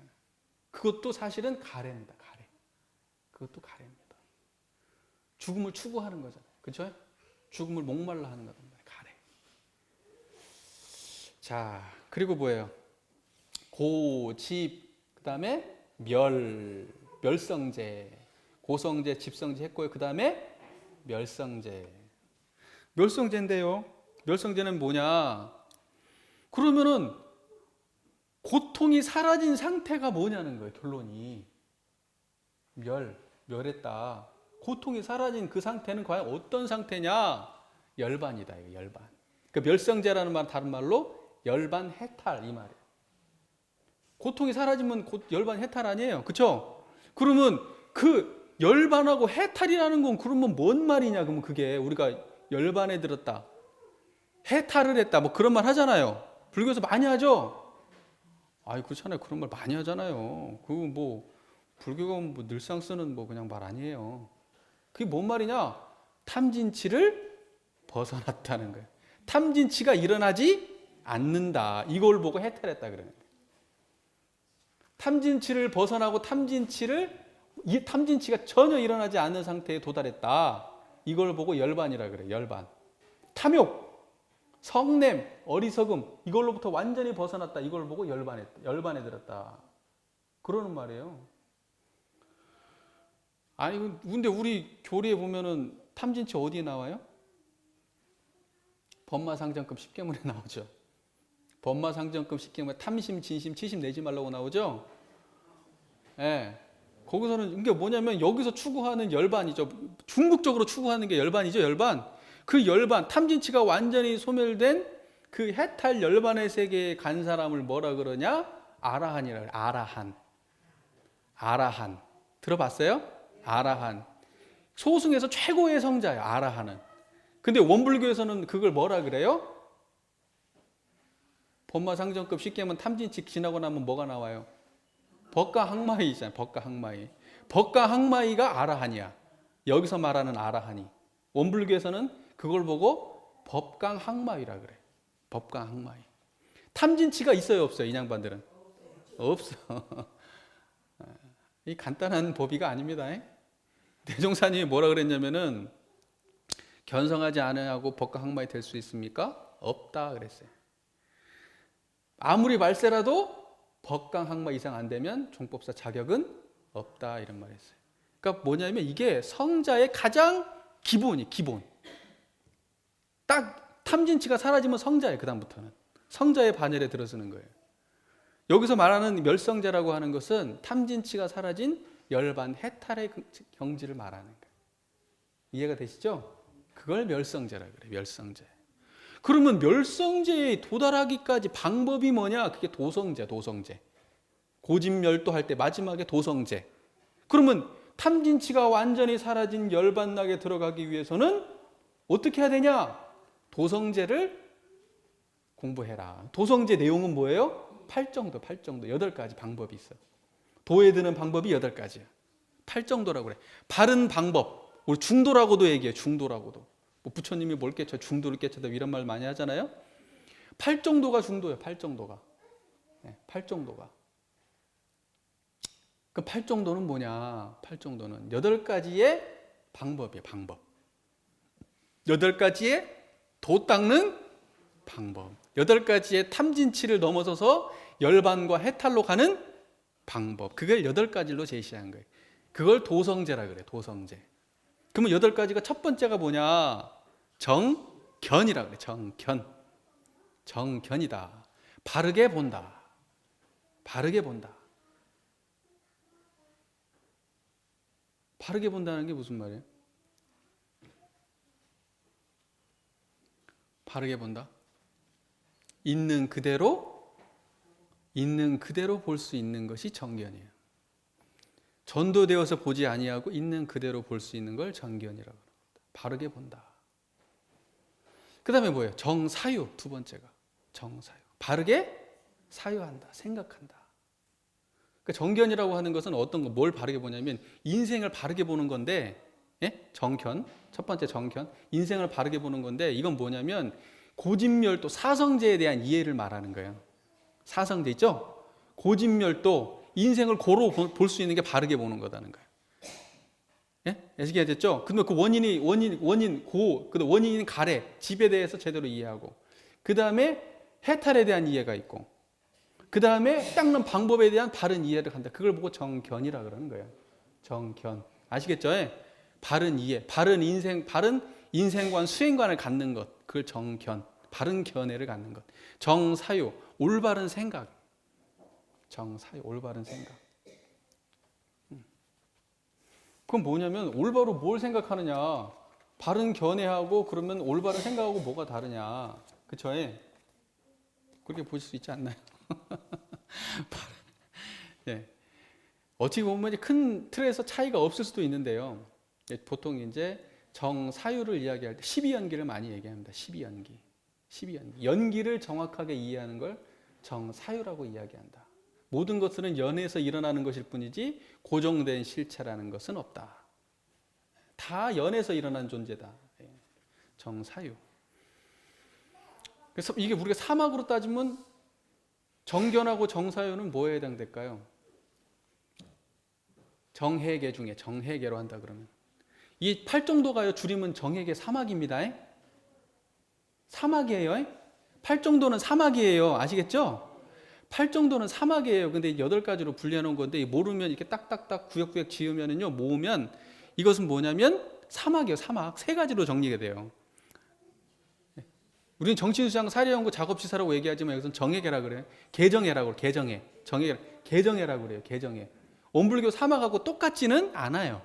그것도 사실은 가래입니다, 가래. 그것도 가래입니다. 죽음을 추구하는 거잖아요. 그렇죠? 죽음을 목말라 하는 거잖아요. 가래. 자, 그리고 뭐예요? 고, 집, 그 다음에 멸성제. 고성제, 집성제 했고요. 그 다음에 멸성제. 멸성제인데요. 멸성제는 뭐냐? 그러면은 고통이 사라진 상태가 뭐냐는 거예요. 결론이. 멸했다. 고통이 사라진 그 상태는 과연 어떤 상태냐? 열반이다. 이거 열반. 그 멸성제라는 말 다른 말로 열반 해탈 이 말이에요. 고통이 사라지면 열반 해탈 아니에요. 그렇죠? 그러면 그 열반하고 해탈이라는 건 그러면 뭔 말이냐? 그러면 그게 우리가 열반에 들었다. 해탈을 했다. 뭐 그런 말 하잖아요. 불교에서 많이 하죠? 아이, 그렇잖아요. 그런 말 많이 하잖아요. 그거 뭐, 불교가 뭐 늘상 쓰는 뭐 그냥 말 아니에요. 그게 뭔 말이냐? 탐진치를 벗어났다는 거예요. 탐진치가 일어나지 않는다. 이걸 보고 해탈했다 그러는 거예요. 탐진치를 벗어나고 이 탐진치가 전혀 일어나지 않는 상태에 도달했다. 이걸 보고 열반이라 그래요. 열반. 탐욕, 성냄, 어리석음 이걸로부터 완전히 벗어났다. 이걸 보고 열반에 들었다. 그러는 말이에요. 아니 근데 우리 교리에 보면은 탐진치 어디에 나와요? 법마상정급 10계문에 나오죠. 법마상정급 10계문에 탐심, 진심, 치심 내지 말라고 나오죠. 예. 거기서는 이게 뭐냐면 여기서 추구하는 열반이죠. 중국적으로 추구하는 게 열반이죠. 열반. 그 열반, 탐진치가 완전히 소멸된 그 해탈 열반의 세계에 간 사람을 뭐라 그러냐? 아라한이라 그래요. 아라한. 아라한. 들어봤어요? 아라한. 소승에서 최고의 성자예요. 아라한은. 근데 원불교에서는 그걸 뭐라 그래요? 법마상정급 10계문 탐진치 지나고 나면 뭐가 나와요? 법가항마이 있잖아요. 법가항마이. 법가항마이가 아라한이야. 여기서 말하는 아라한이. 원불교에서는 그걸 보고 법강항마이라 그래. 법강항마이. 탐진치가 있어요, 없어요? 이 양반들은? 없어. 이 간단한 법의가 아닙니다. 대종사님이 뭐라 그랬냐면은 견성하지 않으냐고 법강항마이 될 수 있습니까? 없다 그랬어요. 아무리 말세라도 법강항마 이상 안 되면 종법사 자격은 없다 이런 말 했어요. 그러니까 뭐냐면 이게 성자의 가장 기본. 딱 탐진치가 사라지면 성자예요. 그 다음부터는. 성자의 반열에 들어서는 거예요. 여기서 말하는 멸성제라고 하는 것은 탐진치가 사라진 열반 해탈의 경지를 말하는 거예요. 이해가 되시죠? 그걸 멸성제라 그래요. 멸성제. 그러면 멸성제에 도달하기까지 방법이 뭐냐? 그게 도성제. 고집멸도 할 때 마지막에 도성제. 그러면 탐진치가 완전히 사라진 열반락에 들어가기 위해서는 어떻게 해야 되냐? 도성제를 공부해라. 도성제 내용은 뭐예요? 8정도. 8가지 방법이 있어요. 도에 드는 방법이 8가지야. 8정도라고 그래. 바른 방법. 우리 중도라고도 얘기해요. 중도라고도. 뭐 부처님이 뭘 깨쳐? 중도를 깨쳐다 이런 말 많이 하잖아요. 8정도가 중도예요. 8정도가. 네, 8정도가. 그 8정도는 뭐냐? 8정도는 8가지의 방법이에요. 방법. 8가지의 도 닦는 방법. 8가지의 탐진치를 넘어서서 열반과 해탈로 가는 방법. 그걸 8가지로 제시한 거예요. 그걸 도성제라 그래요. 도성제. 그러면 8가지가 첫 번째가 뭐냐? 정견이라 그래요. 정견. 정견이다. 바르게 본다. 바르게 바르게 본다는 게 무슨 말이에요? 바르게 본다. 있는 그대로 볼 수 있는 것이 정견이에요. 전도되어서 보지 아니하고 있는 그대로 볼 수 있는 걸 정견이라고 합니다. 바르게 본다. 그 다음에 뭐예요? 정사유, 두 번째가 정사유. 바르게 사유한다, 생각한다. 그러니까 정견이라고 하는 것은 어떤 거, 뭘 바르게 보냐면 인생을 바르게 보는 건데, 예? 정견, 첫 번째 정견, 인생을 바르게 보는 건데, 이건 뭐냐면 고진멸도, 사성제에 대한 이해를 말하는 거예요. 사성제 있죠? 고진멸도, 인생을 고로 볼 수 있는 게 바르게 보는 거다는 거예요. 예? 아시게 됐죠? 근데 그 원인인 가래, 집에 대해서 제대로 이해하고, 그 다음에 해탈에 대한 이해가 있고, 그 다음에 닦는 방법에 대한 바른 이해를 한다. 그걸 보고 정견이라 그러는 거예요. 정견. 아시겠죠? 예? 바른 이해, 바른 인생관, 수행관을 갖는 것. 그걸 정견, 바른 견해를 갖는 것. 정사유, 올바른 생각. 정사유, 올바른 생각. 그건 뭐냐면 올바로 뭘 생각하느냐. 바른 견해하고 그러면 올바른 생각하고 뭐가 다르냐. 그쵸? 예? 그렇게 보실 수 있지 않나요? 예. 어찌 보면 큰 틀에서 차이가 없을 수도 있는데요. 보통 이제 정사유를 이야기할 때 12연기를 많이 얘기합니다. 12연기. 연기를 정확하게 이해하는 걸 정사유라고 이야기한다. 모든 것들은 연에서 일어나는 것일 뿐이지 고정된 실체라는 것은 없다. 다 연에서 일어난 존재다. 정사유. 그래서 이게 우리가 사막으로 따지면 정견하고 정사유는 뭐에 해당될까요? 정해계 중에 정해계로 한다 그러면 이 팔정도가요 줄이면 정해계 사막입니다. 사막이에요. 팔정도는 사막이에요. 아시겠죠? 팔정도는 사막이에요. 근데 8가지로 분리해 놓은 건데 모르면 이렇게 딱딱딱 구역구역 지으면은요 모으면 이것은 뭐냐면 사막이에요. 사막. 3가지로 정리가 돼요. 우리는 정신수장 사례연구 작업시사라고 얘기하지만 여기서는 정해계라 그래요. 개정해라고 그래요. 개정해. 개정해라고 그래요. 개정해. 원불교 사막하고 똑같지는 않아요.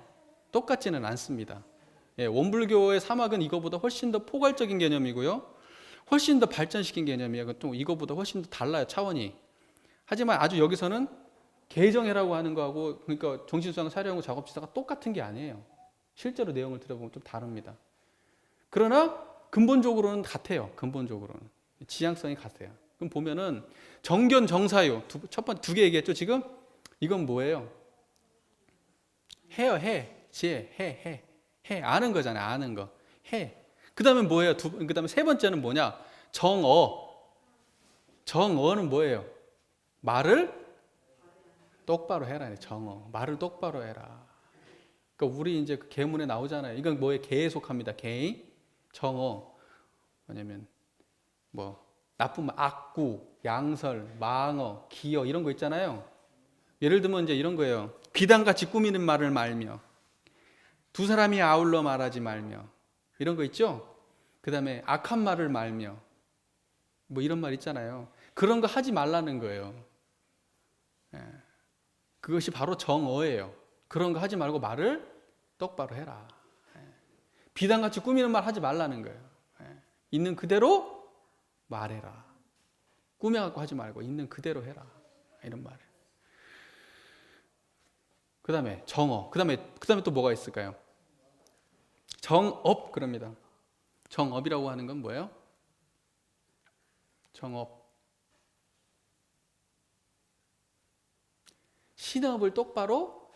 똑같지는 않습니다. 예, 원불교의 사막은 이거보다 훨씬 더 포괄적인 개념이고요. 훨씬 더 발전시킨 개념이에요. 또 이거보다 훨씬 더 달라요. 차원이. 하지만 아주 여기서는 개정해라고 하는 거하고 그러니까 정신수장 사례연구 작업시사가 똑같은 게 아니에요. 실제로 내용을 들어보면 좀 다릅니다. 그러나 근본적으로는 같아요. 근본적으로는 지향성이 같아요. 그럼 보면은 정견, 정사유 첫 번째 2개 얘기했죠. 지금 이건 뭐예요? 해요. 해 아는 거잖아요. 아는 거 해. 그 다음에 뭐예요? 그 다음에 3번째는 뭐냐? 정어는 뭐예요? 말을 똑바로 해라. 정어 말을 똑바로 해라. 그러니까 우리 이제 그 계문에 나오잖아요. 이건 뭐에 개에 속합니다. 개. 정어 뭐냐면 뭐 나쁜 말 악구, 양설, 망어, 기어 이런 거 있잖아요. 예를 들면 이제 이런 거예요. 귀당같이 꾸미는 말을 말며 두 사람이 아울러 말하지 말며 이런 거 있죠. 그 다음에 악한 말을 말며 뭐 이런 말 있잖아요. 그런 거 하지 말라는 거예요. 그것이 바로 정어예요. 그런 거 하지 말고 말을 똑바로 해라. 비단같이 꾸미는 말 하지 말라는 거예요. 있는 그대로 말해라. 꾸며갖고 하지 말고 있는 그대로 해라. 이런 말이에요. 그 다음에 정어. 그 다음에 또 뭐가 있을까요? 정업 그럽니다. 정업이라고 하는 건 뭐예요? 정업. 신업을 똑바로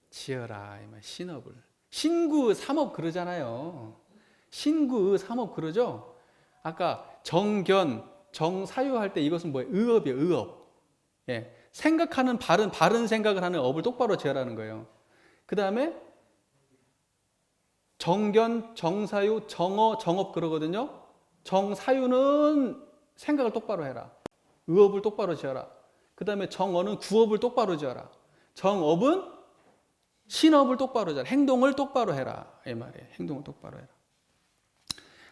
지어라. 신업을. 신구 삼업 그러잖아요. 신구 삼업 그러죠? 아까 정견, 정사유 할 때 이것은 뭐예요? 의업이에요. 의업. 예. 생각하는 바른 생각을 하는 업을 똑바로 지어라는 거예요. 그 다음에 정견, 정사유, 정어, 정업 그러거든요. 정사유는 생각을 똑바로 해라. 의업을 똑바로 지어라. 그 다음에 정어는 구업을 똑바로 지어라. 정업은 신업을 똑바로 지어라. 행동을 똑바로 해라. 이 말이에요. 행동을 똑바로 해라.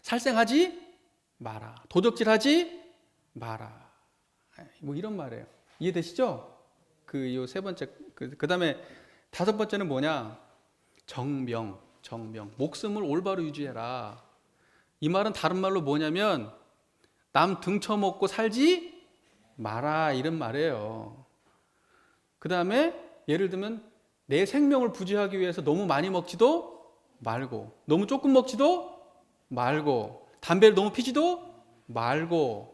살생하지 마라. 도적질하지 마라. 뭐 이런 말이에요. 이해되시죠? 그 3번째. 그 다음에 5번째는 뭐냐? 정명. 목숨을 올바로 유지해라. 이 말은 다른 말로 뭐냐면 남 등쳐먹고 살지 마라 이런 말이에요. 그 다음에 예를 들면 내 생명을 부지하기 위해서 너무 많이 먹지도 말고, 너무 조금 먹지도 말고, 담배를 너무 피지도 말고,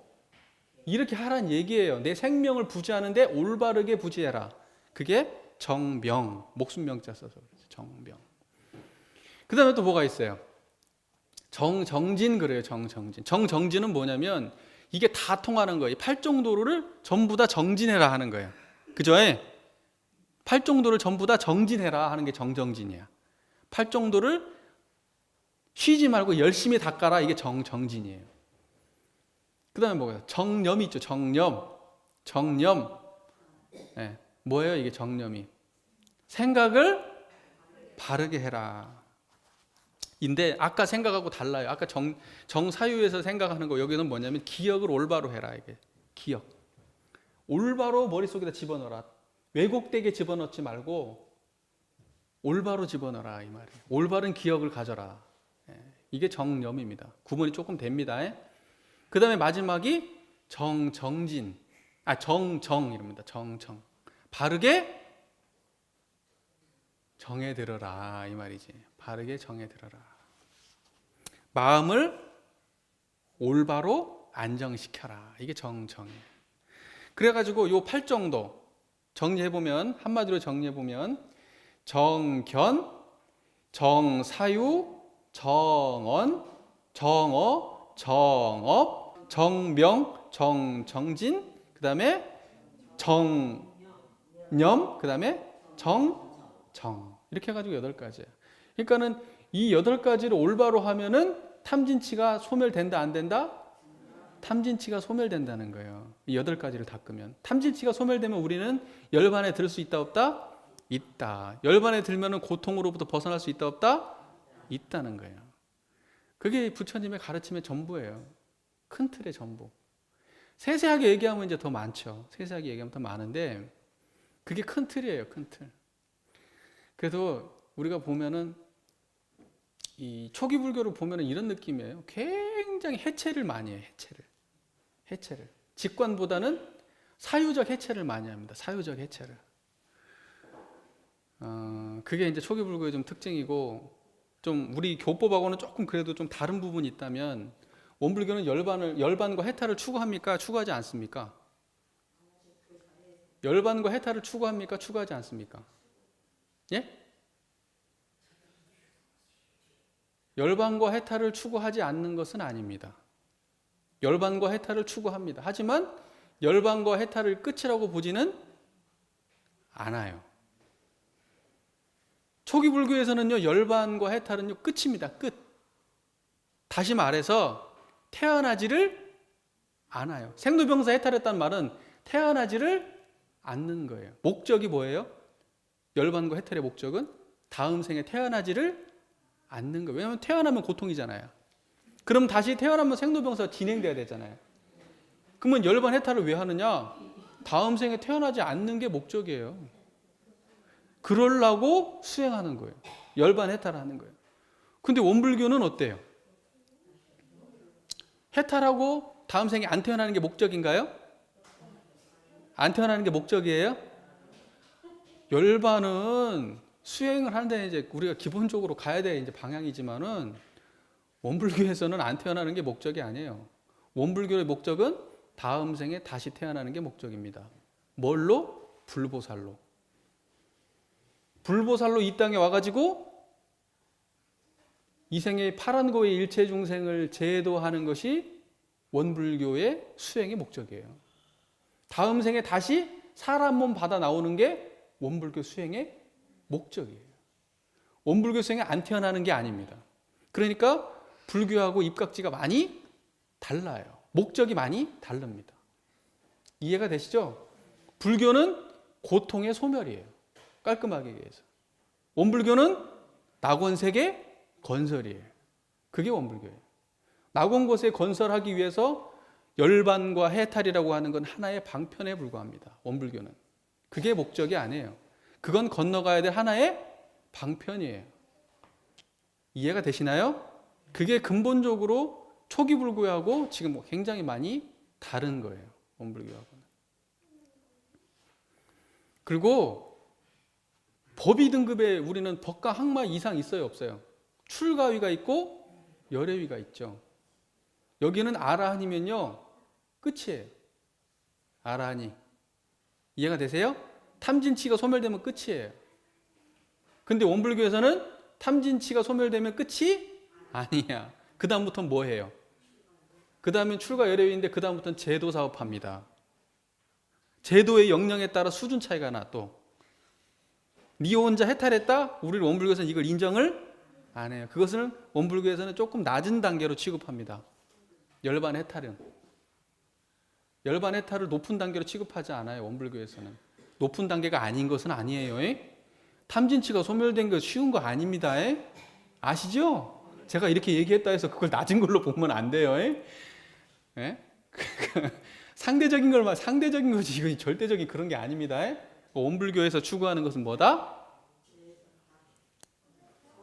이렇게 하라는 얘기예요. 내 생명을 부지하는데 올바르게 부지해라. 그게 정명, 목숨명자 써서 정명. 그 다음에 또 뭐가 있어요? 정정진 그래요. 정정진은 뭐냐면 이게 다 통하는 거예요. 팔정도를 전부 다 정진해라 하는 거예요. 그죠? 팔정도를 전부 다 정진해라 하는 게 정정진이야. 팔정도를 쉬지 말고 열심히 닦아라. 이게 정정진이에요. 그 다음에 뭐예요? 정념이 있죠. 정념. 네. 뭐예요? 이게 정념이. 생각을 바르게 해라. 인데 아까 생각하고 달라요. 아까 정사유에서 생각하는 거 여기는 뭐냐면 기억을 올바로 해라. 이게 기억. 올바로 머릿속에다 집어넣어라. 왜곡되게 집어넣지 말고 올바로 집어넣어라 이 말이에요. 올바른 기억을 가져라. 이게 정념입니다. 구분이 조금 됩니다. 그 다음에 마지막이 정진. 정정 이럽니다. 정정. 바르게 정해 들어라 이 말이지. 바르게 정해 들어라. 마음을 올바로 안정시켜라. 이게 정정이에요. 그래가지고 요 8정도 정리해보면, 한마디로 정리해보면 정견, 정사유, 정언, 정어, 정업, 정명, 정진, 그 다음에 정념, 그 다음에 정정. 이렇게 해가지고 8가지예요. 그러니까는 이 8가지를 올바로 하면은 탐진치가 소멸된다, 안 된다? 탐진치가 소멸된다는 거예요. 이 8가지를 닦으면. 탐진치가 소멸되면 우리는 열반에 들 수 있다, 없다? 있다. 열반에 들면은 고통으로부터 벗어날 수 있다, 없다? 있다는 거예요. 그게 부처님의 가르침의 전부예요. 큰 틀의 전부. 세세하게 얘기하면 이제 더 많죠. 세세하게 얘기하면 더 많은데 그게 큰 틀이에요. 큰 틀. 그래서 우리가 보면은 이 초기 불교를 보면은 이런 느낌이에요. 굉장히 해체를 많이 해요. 해체를. 직관보다는 사유적 해체를 많이 합니다. 사유적 해체를. 그게 이제 초기 불교의 좀 특징이고, 좀 우리 교법하고는 조금 그래도 좀 다른 부분이 있다면, 원불교는 열반과 해탈을 추구합니까? 추구하지 않습니까? 열반과 해탈을 추구합니까? 추구하지 않습니까? 예? 열반과 해탈을 추구하지 않는 것은 아닙니다. 열반과 해탈을 추구합니다. 하지만 열반과 해탈을 끝이라고 보지는 않아요. 초기 불교에서는요, 열반과 해탈은요, 끝입니다. 끝. 다시 말해서 태어나지를 않아요. 생로병사 해탈했다는 말은 태어나지를 않는 거예요. 목적이 뭐예요? 열반과 해탈의 목적은 다음 생에 태어나지를 않는 거예요. 왜냐하면 태어나면 고통이잖아요. 그럼 다시 태어나면 생로병사가 진행돼야 되잖아요. 그러면 열반 해탈을 왜 하느냐? 다음 생에 태어나지 않는 게 목적이에요. 그러려고 수행하는 거예요. 열반 해탈을 하는 거예요. 근데 원불교는 어때요? 해탈하고 다음 생에 안 태어나는 게 목적인가요? 안 태어나는 게 목적이에요? 열반은 수행을 하는데 이제 우리가 기본적으로 가야 될 이제 방향이지만은 원불교에서는 안 태어나는 게 목적이 아니에요. 원불교의 목적은 다음 생에 다시 태어나는 게 목적입니다. 뭘로? 불보살로. 불보살로 이 땅에 와가지고 이 생의 파란고의 일체 중생을 제도하는 것이 원불교의 수행의 목적이에요. 다음 생에 다시 사람 몸 받아 나오는 게 원불교 수행의 목적이에요. 원불교 수행에 안 태어나는 게 아닙니다. 그러니까 불교하고 입각지가 많이 달라요. 목적이 많이 다릅니다. 이해가 되시죠? 불교는 고통의 소멸이에요. 깔끔하게 얘기해서. 원불교는 낙원세계 건설이에요. 그게 원불교예요. 낙원고세 건설하기 위해서 열반과 해탈이라고 하는 건 하나의 방편에 불과합니다. 원불교는. 그게 목적이 아니에요. 그건 건너가야 될 하나의 방편이에요. 이해가 되시나요? 그게 근본적으로 초기 불교하고 지금 굉장히 많이 다른 거예요. 원불교하고는. 그리고 법의 등급에 우리는 법과 항마 이상 있어요, 없어요? 출가위가 있고 열애위가 있죠. 여기는 아라한이면요 끝이에요. 아라한이. 이해가 되세요? 탐진치가 소멸되면 끝이에요. 근데 원불교에서는 탐진치가 소멸되면 끝이 아니야. 그 다음부터는 뭐 해요? 그 다음엔 출가 열애위인데 그 다음부터는 제도 사업합니다. 제도의 역량에 따라 수준 차이가 나 또. 니 혼자 해탈했다? 우리 원불교에서는 이걸 인정을 안 해요. 그것은 원불교에서는 조금 낮은 단계로 취급합니다. 열반 해탈은. 열반 해탈을 높은 단계로 취급하지 않아요. 원불교에서는. 높은 단계가 아닌 것은 아니에요. 탐진치가 소멸된 거 쉬운 거 아닙니다. 아시죠? 제가 이렇게 얘기했다 해서 그걸 낮은 걸로 보면 안 돼요. 상대적인 걸 상대적인 거지 이건 절대적인 그런 게 아닙니다. 원불교에서 추구하는 것은 뭐다?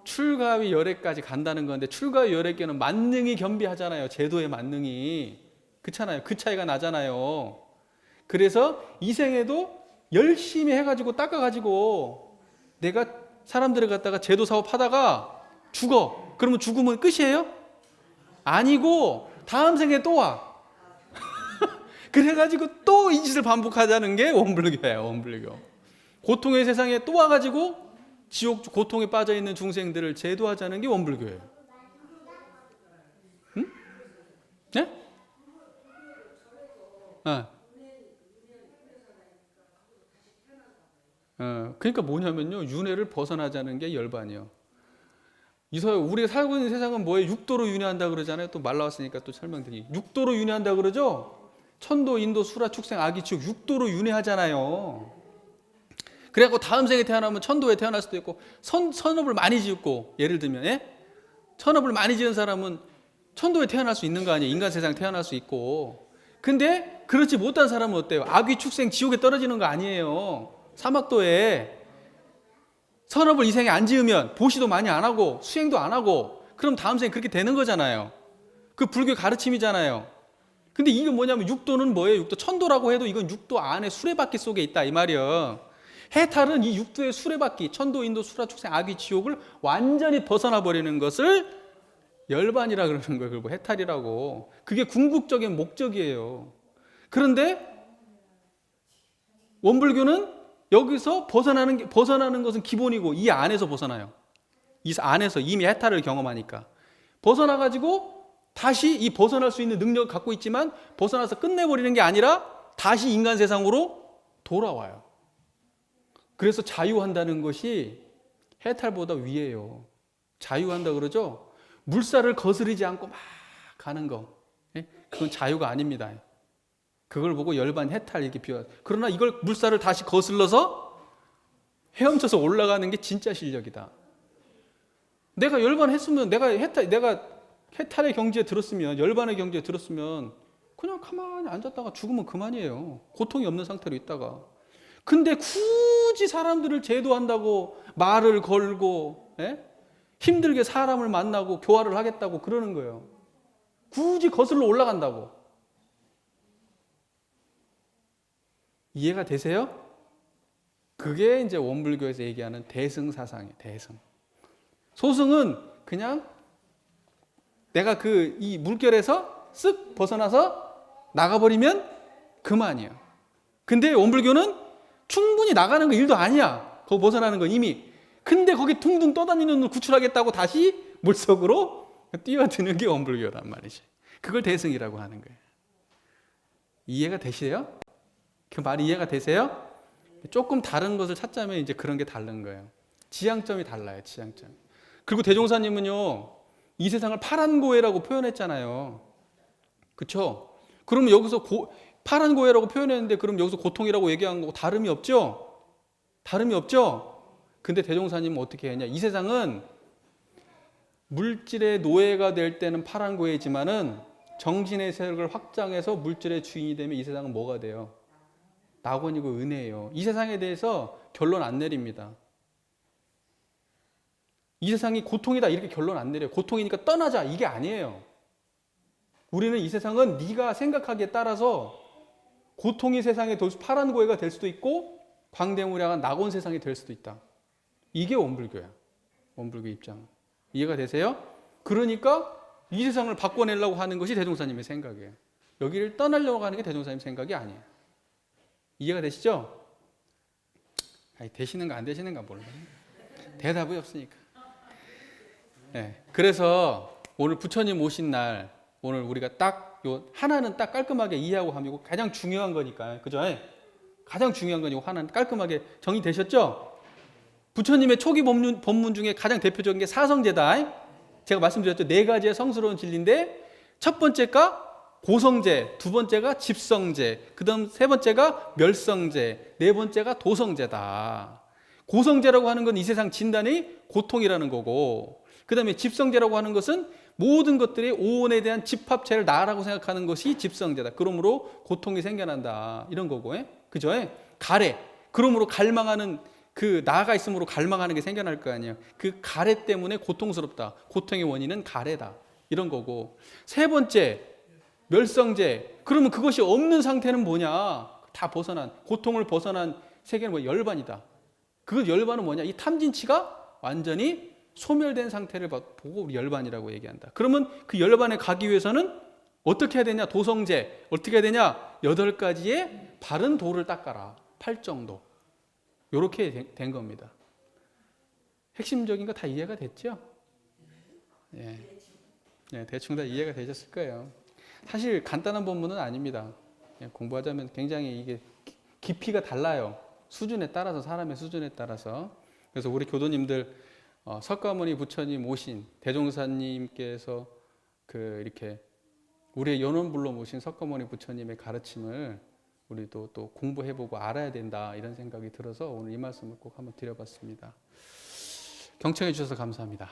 출가위 열애까지 간다는 건데 출가위 열애께는 만능이 겸비하잖아요. 제도의 만능이. 그렇잖아요. 그 차이가 나잖아요. 그래서 이 생에도 열심히 해가지고 닦아가지고 내가 사람들을 갖다가 제도 사업하다가 죽어. 그러면 죽으면 끝이에요? 아니고 다음 생에 또 와. 그래가지고 또 이 짓을 반복하자는 게 원불교예요. 원불교. 고통의 세상에 또 와가지고 지옥 고통에 빠져있는 중생들을 제도하자는 게 원불교예요. 응? 네? 그러니까 뭐냐면요. 윤회를 벗어나자는 게 열반이요. 우리가 살고 있는 세상은 뭐예요? 육도로 윤회한다 그러잖아요. 또 말 나왔으니까 또 설명드리기. 육도로 윤회한다 그러죠? 천도, 인도, 수라, 축생, 아기, 지옥 육도로 윤회하잖아요. 그래갖고 다음 생에 태어나면 천도에 태어날 수도 있고 선업을 많이 지었고 예를 들면 천업을 많이 지은 사람은 천도에 태어날 수 있는 거 아니에요. 인간 세상 태어날 수 있고. 근데 그렇지 못한 사람은 어때요? 아귀, 축생, 지옥에 떨어지는 거 아니에요. 사막도에. 선업을 이 생에 안 지으면 보시도 많이 안 하고 수행도 안 하고 그럼 다음 생에 그렇게 되는 거잖아요. 그 불교 가르침이잖아요. 근데 이게 뭐냐면 육도는 뭐예요? 육도 천도라고 해도 이건 육도 안에 수레바퀴 속에 있다 이 말이에요. 해탈은 이 육도의 수레바퀴 천도, 인도, 수라, 축생, 아귀, 지옥을 완전히 벗어나 버리는 것을 열반이라 그러는 거예요. 그리고 해탈이라고. 그게 궁극적인 목적이에요. 그런데 원불교는 여기서 벗어나는 것은 기본이고 이 안에서 벗어나요. 이 안에서 이미 해탈을 경험하니까 벗어나가지고 다시 이 벗어날 수 있는 능력을 갖고 있지만 벗어나서 끝내버리는 게 아니라 다시 인간 세상으로 돌아와요. 그래서 자유한다는 것이 해탈보다 위에요. 자유한다 그러죠? 물살을 거스르지 않고 막 가는 거. 그건 자유가 아닙니다. 그걸 보고 열반 해탈 이렇게 비유해요. 그러나 이걸 물살을 다시 거슬러서 헤엄쳐서 올라가는 게 진짜 실력이다. 내가 열반 했으면 내가 해탈의 경지에 들었으면 열반의 경지에 들었으면 그냥 가만히 앉았다가 죽으면 그만이에요. 고통이 없는 상태로 있다가. 근데 굳이 사람들을 제도한다고 말을 걸고 힘들게 사람을 만나고 교화를 하겠다고 그러는 거예요. 굳이 거슬러 올라간다고. 이해가 되세요? 그게 이제 원불교에서 얘기하는 대승 사상이에요. 대승. 소승은 그냥 내가 이 물결에서 쓱 벗어나서 나가버리면 그만이에요. 근데 원불교는 충분히 나가는 거 일도 아니야. 거기 벗어나는 건 이미. 근데 거기 둥둥 떠다니는 놈을 구출하겠다고 다시 물속으로 뛰어드는 게 원불교란 말이지. 그걸 대승이라고 하는 거예요. 이해가 되세요? 그 말이 이해가 되세요? 조금 다른 것을 찾자면 이제 그런 게 다른 거예요. 지향점이 달라요. 지향점. 그리고 대종사님은요. 이 세상을 파란 고해라고 표현했잖아요. 그렇죠? 그러면 여기서 파란 고해라고 표현했는데 그럼 여기서 고통이라고 얘기한 거고 다름이 없죠? 다름이 없죠? 근데 대종사님은 어떻게 했냐? 이 세상은 물질의 노예가 될 때는 파란 고해지만은 정신의 세력을 확장해서 물질의 주인이 되면 이 세상은 뭐가 돼요? 낙원이고 은혜예요. 이 세상에 대해서 결론 안 내립니다. 이 세상이 고통이다 이렇게 결론 안 내려요. 고통이니까 떠나자 이게 아니에요. 우리는 이 세상은 네가 생각하기에 따라서 고통이 세상에 파란 고해가 될 수도 있고 광대무량한 낙원 세상이 될 수도 있다. 이게 원불교야. 원불교 입장. 이해가 되세요? 그러니까 이 세상을 바꿔내려고 하는 것이 대종사님의 생각이에요. 여기를 떠나려고 하는 게 대종사님 생각이 아니에요. 이해가 되시죠? 아니, 되시는가 안 되시는가 몰라요. 대답이 없으니까. 네, 그래서 오늘 부처님 오신 날 오늘 우리가 딱 요 하나는 딱 깔끔하게 이해하고 가면 이거 가장 중요한 거니까 그죠? 가장 중요한 거니까 하나는 깔끔하게 정리되셨죠? 부처님의 초기 법문 중에 가장 대표적인 게 사성제다. 제가 말씀드렸죠. 4가지의 성스러운 진리인데 첫 번째가 고성제, 두 번째가 집성제, 그 다음 세 번째가 멸성제, 네 번째가 도성제다. 고성제라고 하는 건 이 세상 진단의 고통이라는 거고, 그 다음에 집성제라고 하는 것은 모든 것들이 오온에 대한 집합체를 나라고 생각하는 것이 집성제다. 그러므로 고통이 생겨난다. 이런 거고, 그죠? 가래. 그러므로 갈망하는 그 나가 있으므로 갈망하는 게 생겨날 거 아니에요. 그 가래 때문에 고통스럽다. 고통의 원인은 가래다. 이런 거고. 세 번째, 멸성제. 그러면 그것이 없는 상태는 뭐냐? 다 벗어난, 고통을 벗어난 세계는 뭐 열반이다. 그 열반은 뭐냐? 이 탐진치가 완전히 소멸된 상태를 보고 우리 열반이라고 얘기한다. 그러면 그 열반에 가기 위해서는 어떻게 해야 되냐? 도성제. 어떻게 해야 되냐? 8가지의 바른 도를 닦아라. 8정도. 이렇게 된 겁니다. 핵심적인 거 다 이해가 됐죠? 예. 예, 대충 다 이해가 되셨을 거예요. 사실 간단한 본문은 아닙니다. 공부하자면 굉장히 이게 깊이가 달라요. 수준에 따라서, 사람의 수준에 따라서. 그래서 우리 교도님들 석가모니 부처님 오신 대종사님께서 이렇게 우리의 연원불로 모신 석가모니 부처님의 가르침을 우리도 또 공부해보고 알아야 된다 이런 생각이 들어서 오늘 이 말씀을 꼭 한번 드려봤습니다. 경청해 주셔서 감사합니다.